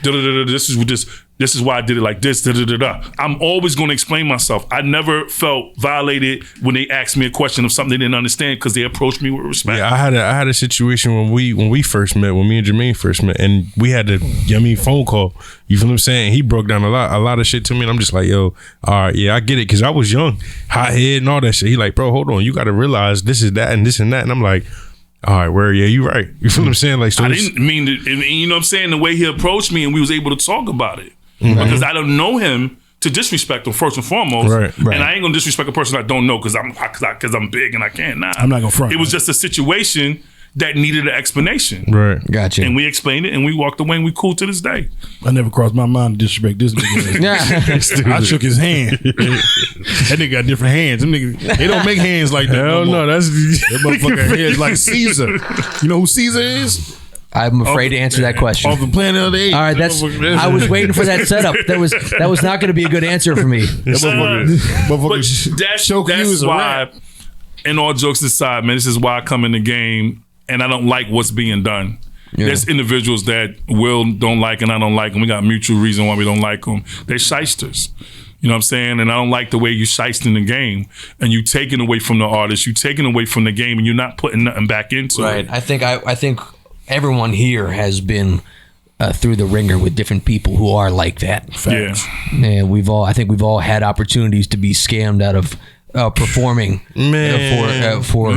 Speaker 4: This is why I did it like this. I'm always going to explain myself. I never felt violated when they asked me a question of something they didn't understand because they approached me with respect.
Speaker 5: Yeah, I had a situation when we first met, when me and Jermaine first met, and we had a phone call. You feel what I'm saying? He broke down a lot of shit to me, and I'm just like, yo, all right, yeah, I get it, because I was young, hot head and all that shit. He like, bro, hold on, you got to realize this is that and this and that, and I'm like, all right, where? Yeah, you right. You feel what I'm saying? Like, so
Speaker 4: I didn't mean to, you know what I'm saying? The way he approached me, and we was able to talk about it. Because I don't know him to disrespect him first and foremost,
Speaker 5: right.
Speaker 4: And I ain't gonna disrespect a person I don't know because I'm big and I can't. Nah,
Speaker 3: I'm not gonna front.
Speaker 4: It was just a situation that needed an explanation,
Speaker 5: right?
Speaker 2: Gotcha.
Speaker 4: And we explained it, and we walked away, and we cool to this day.
Speaker 3: I never crossed my mind to disrespect this nigga. I shook his hand. That nigga got different hands. Them niggas, they don't make hands like that.
Speaker 5: Hell no, that's
Speaker 3: that motherfucker hands like Caesar. You know who Caesar is?
Speaker 2: I'm afraid to answer that question.
Speaker 3: Off the Planet of the Apes.
Speaker 2: All right, I was waiting for that setup. That was not going to be a good answer for me.
Speaker 4: But that's why, and all jokes aside, man, this is why I come in the game and I don't like what's being done. Yeah. There's individuals that Will don't like and I don't like, and we got mutual reason why we don't like them. They're shysters. You know what I'm saying? And I don't like the way you shiest in the game, and you taking away from the artist, you taking away from the game, and you're not putting nothing back into it.
Speaker 2: Right. I think everyone here has been through the ringer with different people who are like that.
Speaker 4: Facts.
Speaker 2: Yeah. And I think we've all had opportunities to be scammed out of performing for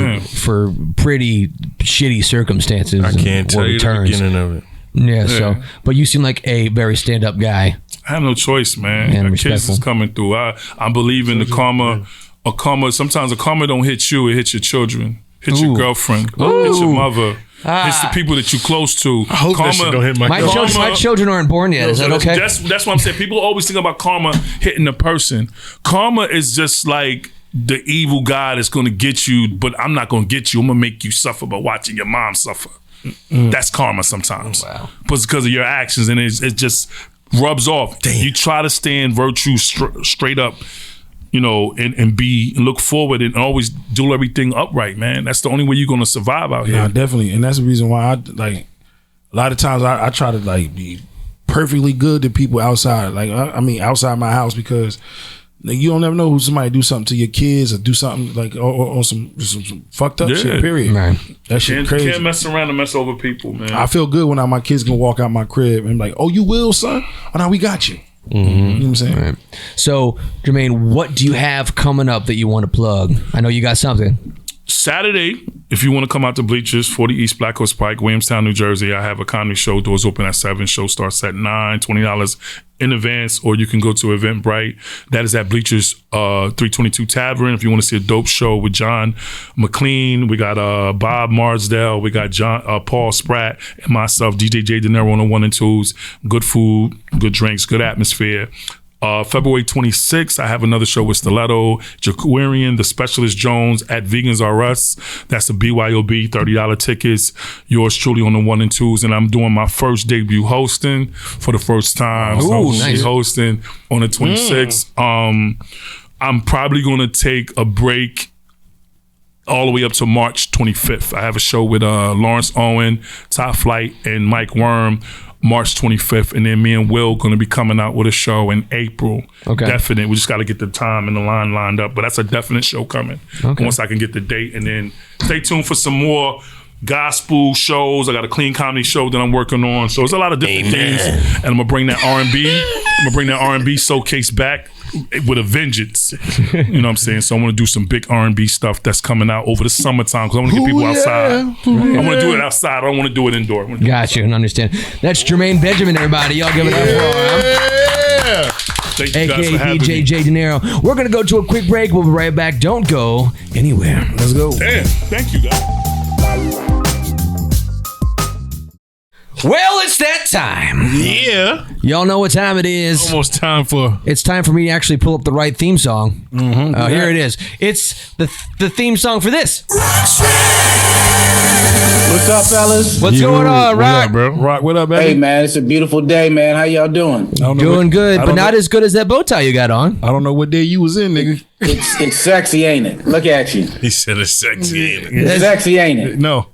Speaker 2: pretty shitty circumstances.
Speaker 5: I can't tell you the beginning of it.
Speaker 2: Yeah. So, but you seem like a very stand-up guy.
Speaker 4: I have no choice, man. The kids is coming through. I believe in the karma. A karma. Sometimes a karma don't hit you; it hits your children, hits your girlfriend, hits your mother. It's the people that you close to.
Speaker 5: I hope that shit don't hit
Speaker 2: my children aren't born yet. Is that okay?
Speaker 4: That's what I'm saying. People always think about karma hitting a person. Karma is just like the evil guy that's going to get you, but I'm not going to get you. I'm going to make you suffer by watching your mom suffer. That's karma sometimes.
Speaker 2: Wow.
Speaker 4: But it's because of your actions, and it just rubs off. Damn. You try to stand virtue straight up. and look forward and always do everything upright, man. That's the only way you're gonna survive out here.
Speaker 3: Yeah, definitely, and that's the reason why a lot of times I try to be perfectly good to people outside, outside my house, because you don't never know who somebody do something to your kids or do something or some fucked up shit. Period.
Speaker 2: Man.
Speaker 3: That shit crazy.
Speaker 4: You can't mess around and mess over people, man.
Speaker 3: I feel good when my kids can walk out my crib and be like, "Oh, you will, son? Oh, no, we got you." You know what I'm saying?
Speaker 2: Right. So, Jermaine, what do you have coming up that you want to plug? I know you got something.
Speaker 4: Saturday, if you want to come out to Bleachers, 40 East Black Horse Pike, Williamstown, New Jersey, I have a comedy show. Doors open at 7. Show starts at 9. $20 in advance, or you can go to Eventbrite. That is at Bleachers 322 Tavern. If you want to see a dope show with John McLean, we got Bob Marsdale, we got Paul Spratt, and myself, DJ J De Niro on the 1 and 2s. Good food, good drinks, good atmosphere. February 26th, I have another show with Stiletto, Jaquarian, The Specialist Jones at Vegans R Us. That's the BYOB, $30 tickets. Yours truly on the 1 and 2s. And I'm doing my first debut hosting for the first time.
Speaker 2: Ooh,
Speaker 4: so
Speaker 2: nice.
Speaker 4: Hosting on the 26th. I'm probably going to take a break all the way up to March 25th. I have a show with Lawrence Owen, Top Flight, and Mike Worm. March 25th, and then me and Will going to be coming out with a show in April.
Speaker 2: Okay.
Speaker 4: Definite. We just got to get the time and the line lined up, but that's a definite show coming.
Speaker 2: Okay.
Speaker 4: Once I can get the date, and then stay tuned for some more gospel shows. I got a clean comedy show that I'm working on. So it's a lot of different things, and I'm gonna bring that R&B. I'm gonna bring that R&B showcase back with a vengeance. You know what I'm saying? So I want to do some big R&B stuff that's coming out over the summertime, because I want to get people outside. I want to do it outside. I don't want to do it indoor.
Speaker 2: Got you and understand. That's Jermaine Benjamin, everybody. Y'all give it up for him.
Speaker 4: Thank you guys for having
Speaker 2: DJ
Speaker 4: me.
Speaker 2: J De Niro. We're gonna go to a quick break. We'll be right back. Don't go anywhere.
Speaker 3: Let's go.
Speaker 4: Damn, thank you guys.
Speaker 2: Well, it's that time.
Speaker 5: Yeah.
Speaker 2: Y'all know what time it is.
Speaker 5: Almost time for.
Speaker 2: It's time for me to actually pull up the right theme song. Here it is. It's the theme song for this.
Speaker 10: What's up, fellas?
Speaker 2: What's going on,
Speaker 5: What
Speaker 2: Rock?
Speaker 5: up, bro?
Speaker 3: Rock, what up, baby?
Speaker 10: Hey, man, it's a beautiful day, man. How y'all doing?
Speaker 2: Doing good, but not as good as that bow tie you got on.
Speaker 3: I don't know what day you was in, nigga.
Speaker 10: It's sexy, ain't it? Look at you.
Speaker 5: He said it's sexy.
Speaker 10: It's sexy, ain't it?
Speaker 3: No.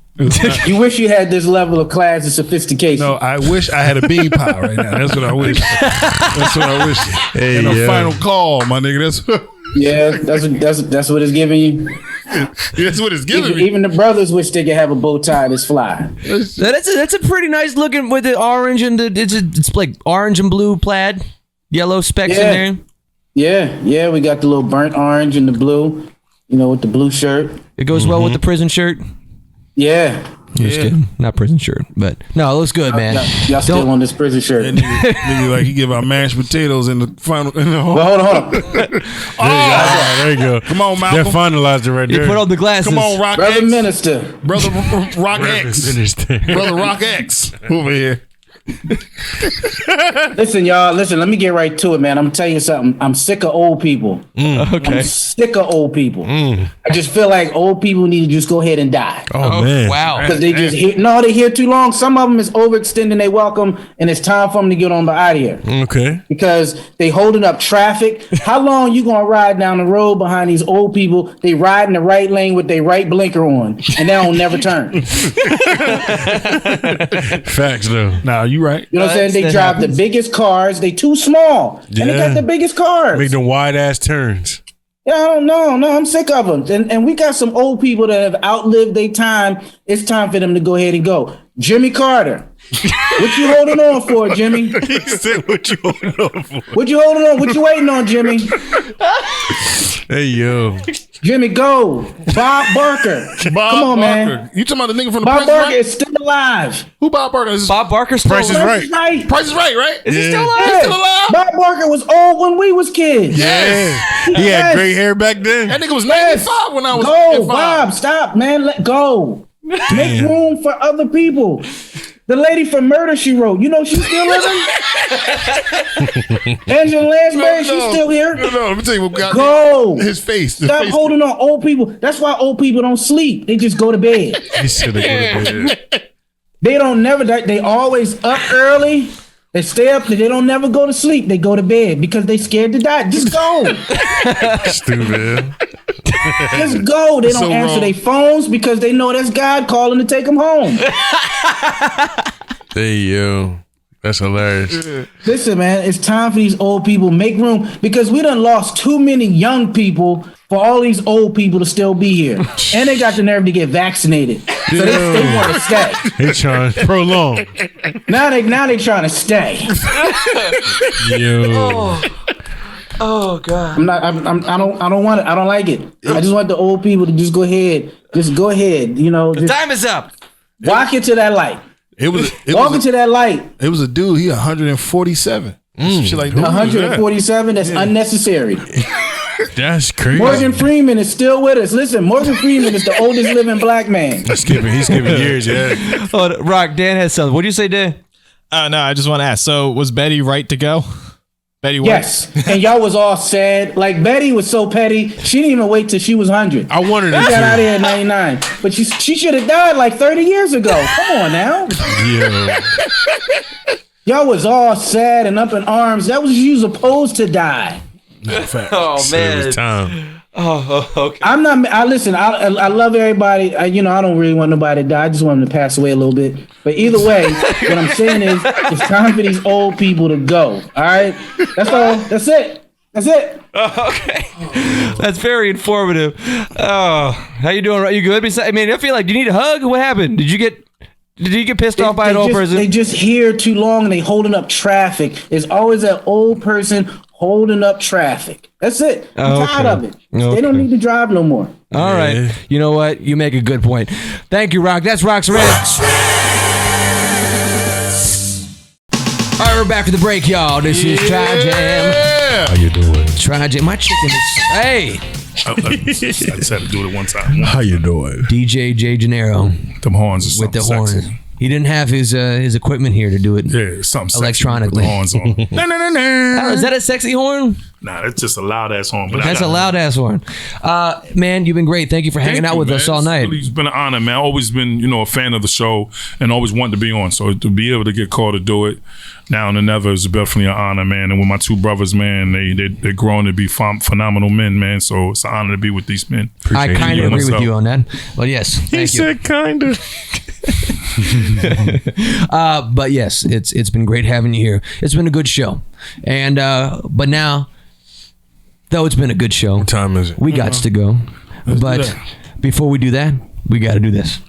Speaker 10: You wish you had this level of class and sophistication.
Speaker 3: No, I wish I had a bean pie right now. That's what I wish. That's what I wish.
Speaker 5: Hey,
Speaker 3: and a
Speaker 5: yeah.
Speaker 3: final call, my nigga.
Speaker 10: Yeah, that's what it's giving you.
Speaker 3: That's what it's giving me.
Speaker 10: Even the brothers wish they could have a bow tie this fly.
Speaker 2: That's a pretty nice looking with the orange and it's like orange and blue plaid, yellow specks in there.
Speaker 10: Yeah, we got the little burnt orange and the blue, with the blue shirt.
Speaker 2: It goes well with the prison shirt.
Speaker 10: Yeah.
Speaker 2: Just kidding. Not prison shirt, but no, it looks good, man.
Speaker 10: Y'all still on this prison shirt.
Speaker 3: Nigga, like he give out mashed potatoes in the final.
Speaker 10: Well, hold on.
Speaker 5: There you go.
Speaker 3: Come on,
Speaker 5: That
Speaker 3: Malcolm.
Speaker 5: finalized it right
Speaker 2: You
Speaker 5: there.
Speaker 2: put on the glasses.
Speaker 3: Come on, Rock
Speaker 10: Brother
Speaker 3: X.
Speaker 10: Minister.
Speaker 3: Brother Rock X. Brother Rock X over here.
Speaker 10: Listen, y'all. Listen, let me get right to it, man. I'm gonna tell you something. I'm sick of old people.
Speaker 2: Okay.
Speaker 10: I'm sick of old people. I just feel like old people need to just go ahead and die.
Speaker 5: Oh, man.
Speaker 2: Wow.
Speaker 10: Because they just they here too long. Some of them is overextending their welcome, and it's time for them to get on out of here.
Speaker 5: Okay.
Speaker 10: Because they holding up traffic. How long you gonna ride down the road behind these old people? They ride in the right lane with their right blinker on, and they don't never turn.
Speaker 5: Facts, though.
Speaker 3: Nah, you right.
Speaker 10: You know what I'm saying? They drive the biggest cars. They too small, and they got the biggest cars.
Speaker 5: Make them wide ass turns.
Speaker 10: Yeah, I don't know. No, I'm sick of them. And we got some old people that have outlived their time. It's time for them to go ahead and go. Jimmy Carter. What you holding on for, Jimmy?
Speaker 5: He said, what you holding on for?
Speaker 10: What you holding on? What you waiting on, Jimmy?
Speaker 5: Hey, yo.
Speaker 10: Jimmy, go. Bob Barker. Come on, man.
Speaker 3: You talking about the nigga from the
Speaker 10: Bob
Speaker 3: Price is
Speaker 10: Barker
Speaker 3: Right?
Speaker 10: is still alive.
Speaker 3: Who Bob Barker is?
Speaker 2: Bob Barker's
Speaker 5: Price is
Speaker 10: Price is
Speaker 5: right.
Speaker 10: right.
Speaker 3: Price is Right?
Speaker 2: Is he still alive?
Speaker 10: Yeah.
Speaker 3: Still alive?
Speaker 10: Bob Barker was old when we was kids.
Speaker 5: Yeah. He had
Speaker 10: Yes.
Speaker 5: gray hair back then.
Speaker 3: That nigga was 95 when I was
Speaker 10: Go,
Speaker 3: 5.
Speaker 10: Bob. Stop, man. Let go. Make room for other people. The lady from Murder, She Wrote. You know she's still living? Angela Lansbury, she's still here.
Speaker 3: No, let me tell you what got
Speaker 10: Go.
Speaker 3: his face. The
Speaker 10: Stop
Speaker 3: face.
Speaker 10: holding on old people. That's why old people don't sleep. They just go to bed.
Speaker 5: He said they go to bed.
Speaker 10: They don't never die. They always up early. They stay up. They don't never go to sleep. They go to bed because they scared to die. Just go.
Speaker 5: Stupid.
Speaker 10: Just go. They don't
Speaker 3: So
Speaker 10: answer
Speaker 3: wrong.
Speaker 10: their phones because they know that's God calling to take them home.
Speaker 5: Hey, yo. That's hilarious.
Speaker 10: Listen, man, it's time for these old people. Make room because we done lost too many young people for all these old people to still be here. And they got the nerve to get vaccinated. So they want to stay.
Speaker 5: They trying to prolong.
Speaker 10: Now they trying to stay.
Speaker 5: Yo.
Speaker 2: Oh God.
Speaker 10: I don't want it. I don't like it. I just want the old people to just go ahead. Just go ahead. You know, just
Speaker 2: Time is up.
Speaker 10: walk into that light. Walk into that light.
Speaker 3: It was a dude. He 147. Some shit like that.
Speaker 10: 147. That's unnecessary.
Speaker 5: That's crazy.
Speaker 10: Morgan Freeman is still with us. Listen, Morgan Freeman is the oldest living black man.
Speaker 5: He's skipping years, yeah.
Speaker 2: Oh, Rock, Dan has something. What do you say, Dan?
Speaker 6: No, I just want to ask. So was Betty right to go? Betty White?
Speaker 10: Yes. And y'all was all sad. Like Betty was so petty. She didn't even wait till she was 100.
Speaker 5: I wanted
Speaker 10: She
Speaker 5: to.
Speaker 10: got out of here at 99. But she should have died like 30 years ago. Come on now.
Speaker 5: Yeah.
Speaker 10: Y'all was all sad and up in arms. That was you supposed to die.
Speaker 2: Oh
Speaker 5: It was time.
Speaker 2: Oh, okay.
Speaker 10: I'm not. I listen. I love everybody. I don't really want nobody to die. I just want them to pass away a little bit. But either way, what I'm saying is, it's time for these old people to go. All right. That's all. That's it. That's it.
Speaker 2: Okay. That's very informative. Oh, how you doing? You good? I mean, I feel like, do you need a hug? What happened? Did you get pissed off by an old person?
Speaker 10: They just here too long and they holding up traffic. There's always that old person holding up traffic. That's it. I'm tired of it. They don't need to drive no more.
Speaker 2: All right. You know what? You make a good point. Thank you, Rock. That's Rock's Rant. All right, we're back for the break, y'all. This is TriJam.
Speaker 5: How you doing?
Speaker 2: TriJam. My chicken is... Hey.
Speaker 4: I just had to do it one time.
Speaker 5: How you doing?
Speaker 2: DJ J. Gennaro
Speaker 4: Them horns or
Speaker 2: with
Speaker 4: something
Speaker 2: the horns.
Speaker 4: sexy.
Speaker 2: He didn't have his equipment here to do it.
Speaker 4: Yeah, something sexy
Speaker 2: electronically.
Speaker 4: with the horns on.
Speaker 2: Oh, is that a sexy horn?
Speaker 4: Nah, that's just a loud ass horn. But
Speaker 2: That's a loud ass horn. Man, you've been great. Thank you for hanging out with us all night.
Speaker 4: It's been an honor, man. Always been, a fan of the show and always wanted to be on. So to be able to get called to do it now and never is definitely an honor, man. And with my two brothers, man, they're grown to be phenomenal men, man. So it's an honor to be with these men.
Speaker 2: I kind of agree with you on that. But yes, thank you.
Speaker 5: He said kind of.
Speaker 2: But yes, it's been great having you here. It's been a good show. And but now, though it's been a good show,
Speaker 5: What time is it?
Speaker 2: we got to go. But before we do that, we got to do this.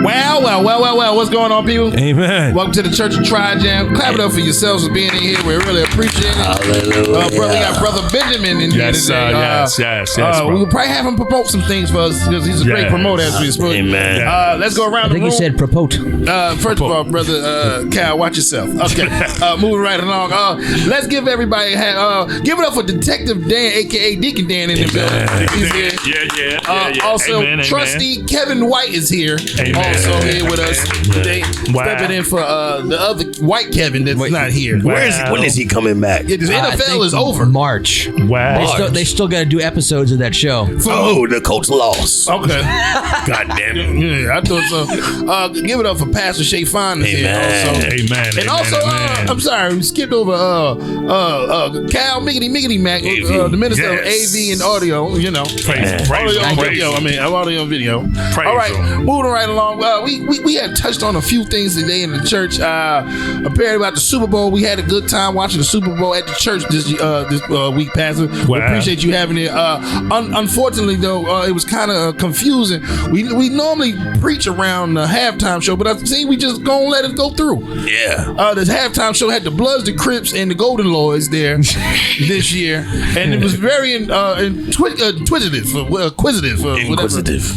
Speaker 3: Well, what's going on, people?
Speaker 5: Amen.
Speaker 3: Welcome to the Church of TriJam. Clap it up for yourselves for being in here. We really appreciate it. Hallelujah. We got Brother Benjamin in here today.
Speaker 4: Yes.
Speaker 3: We'll probably have him promote some things for us because he's a great promoter as we speak.
Speaker 5: Amen.
Speaker 3: Let's go around
Speaker 2: I
Speaker 3: the
Speaker 2: think
Speaker 3: room.
Speaker 2: you said promote.
Speaker 3: First of all, Brother Kyle, watch yourself. Okay, moving right along. Let's give everybody give it up for Detective Dan, aka Deacon Dan, in the building. He's here.
Speaker 4: Yeah.
Speaker 3: Also,
Speaker 4: Amen.
Speaker 3: Trustee Kevin White is here. Also here with us today. Stepping in for the other white Kevin that's not here.
Speaker 11: When is he coming back?
Speaker 3: Yeah, this
Speaker 2: I
Speaker 3: NFL
Speaker 2: think
Speaker 3: is over.
Speaker 2: March.
Speaker 4: Wow.
Speaker 2: They still got to do episodes of that show.
Speaker 11: Oh, the Colts lost.
Speaker 3: Okay.
Speaker 11: God damn it.
Speaker 3: Yeah, I thought so. Give it up for Pastor Shae Davis here also.
Speaker 4: Amen.
Speaker 3: And also, I'm sorry, we skipped over Kyle Maack, the minister of AV and audio.
Speaker 4: Praise
Speaker 3: audio and
Speaker 4: him.
Speaker 3: video. Audio and video.
Speaker 4: Praise
Speaker 3: All right,
Speaker 4: him.
Speaker 3: moving right along. We had touched on a few things today in the church. Apparently about the Super Bowl. We had a good time watching the Super Bowl at the church this week, Pastor. We appreciate you having it. Unfortunately, though, it was kind of confusing. We normally preach around the halftime show, but I think we just gonna let it go through.
Speaker 11: Yeah.
Speaker 3: This halftime show had the Bloods, the Crips, and the Golden Lords there this year, and it was very inquisitive.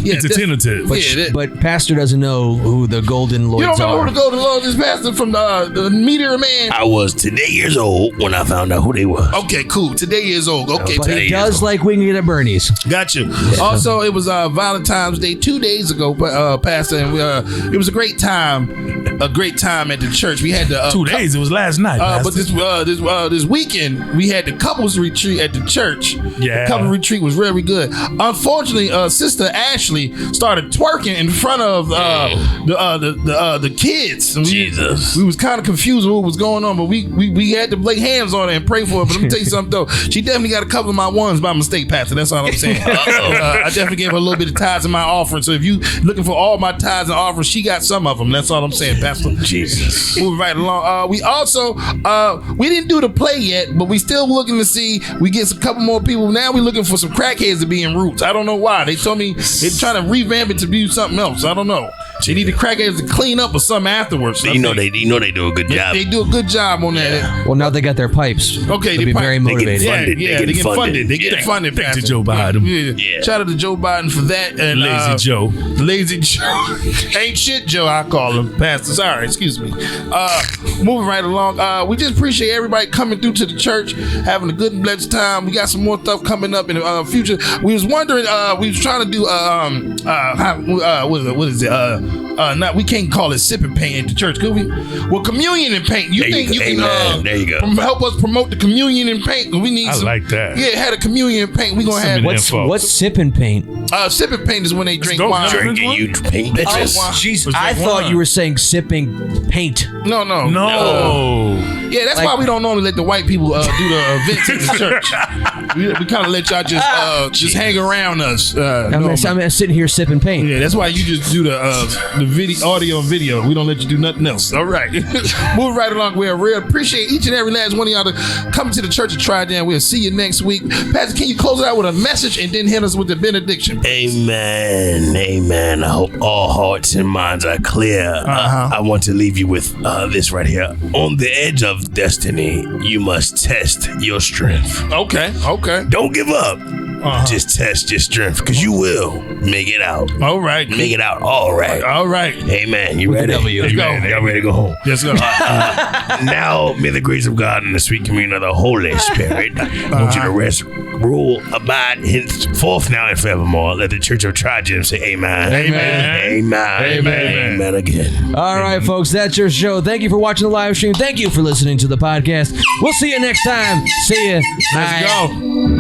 Speaker 3: Yeah,
Speaker 4: Entertainment.
Speaker 2: But Pastor doesn't know who the Golden Lords
Speaker 3: you don't know
Speaker 2: are.
Speaker 3: who the Golden Lords is, Pastor, from the Meteor Man?
Speaker 11: I was today years old when I found out who they were.
Speaker 3: Okay, cool. Today years old. Okay,
Speaker 2: But
Speaker 3: today
Speaker 2: he
Speaker 3: years
Speaker 2: does
Speaker 3: old.
Speaker 2: like winging it at Bernie's.
Speaker 3: Got you. Also, it was Valentine's Day 2 days ago, Pastor, and it was a great time. A great time at the church. We had the
Speaker 4: 2 days. It was last night.
Speaker 3: but this weekend we had the couples retreat at the church.
Speaker 4: Yeah.
Speaker 3: The couple retreat was really good. Unfortunately, Sister Ashley started twerking in front of the kids. And
Speaker 11: Jesus.
Speaker 3: We was kind of confused with what was going on, but we had to lay hands on her and pray for her. But let me tell you something though, she definitely got a couple of my ones by mistake, Pastor. That's all I'm saying. I definitely gave her a little bit of tithes in my offering. So if you looking for all my tithes and offerings, she got some of them. That's all I'm saying, Pastor.
Speaker 11: Jesus.
Speaker 3: Moving right along. We also we didn't do the play yet, but we still looking to see. We get a couple more people. Now we're looking for some crackheads to be in Roots. I don't know why. They told me they're trying to revamp it to be something else. I don't know. They need the crackheads to clean up or something afterwards.
Speaker 11: You know they do a good job.
Speaker 3: They do a good job on that.
Speaker 2: Well, now they got their pipes.
Speaker 3: Okay,
Speaker 2: they'll be very motivated.
Speaker 3: They get funded. They get funded.
Speaker 4: Thanks to Joe Biden.
Speaker 3: Yeah. Shout out to Joe Biden for that. And
Speaker 4: Lazy Joe.
Speaker 3: Lazy Joe. Ain't shit Joe, I call him. Pastor. Sorry, excuse me. Moving right along. We just appreciate everybody coming through to the church, having a good and blessed time. We got some more stuff coming up in the future. We was wondering, we was trying to do what is it? We can't call it sip and paint at the church, could we? Well, communion and paint. You think you can
Speaker 11: there you go.
Speaker 3: help us promote the communion and paint? We need some.
Speaker 4: I like that.
Speaker 3: Yeah, had a communion and paint. We gonna have
Speaker 2: what's sip and paint?
Speaker 3: Sip and paint is when they drink wine.
Speaker 11: Drinking you paint bitches.
Speaker 2: Jeez, I thought you were saying sipping paint.
Speaker 3: No. Yeah, that's why we don't normally let the white people do the events at the church. We kind of let y'all just hang around us.
Speaker 2: I'm sitting here sipping paint.
Speaker 3: Yeah, that's why you just do the video, audio and video. We don't let you do nothing else. All right. Move right along. We really appreciate each and every last one of y'all to come to the church of TriJam. We'll see you next week. Pastor, can you close it out with a message and then hit us with the benediction?
Speaker 11: Amen. Amen. I hope all hearts and minds are clear. I want to leave you with this right here. On the edge of destiny, you must test your strength.
Speaker 3: Okay.
Speaker 11: Don't give up. Just test your strength, because you will make it out.
Speaker 3: All right.
Speaker 11: Make it out. All right. Amen. You ready?
Speaker 3: Let's go.
Speaker 11: Y'all ready to go home?
Speaker 3: Let's go.
Speaker 11: Now, may the grace of God and the sweet communion of the Holy Spirit want you to rest, rule, abide, henceforth, now and forevermore. Let the Church of TriJam say amen. Amen again.
Speaker 2: All right, folks, that's your show. Thank you for watching the live stream. Thank you for listening to the podcast. We'll see you next time. See ya.
Speaker 3: Let's go.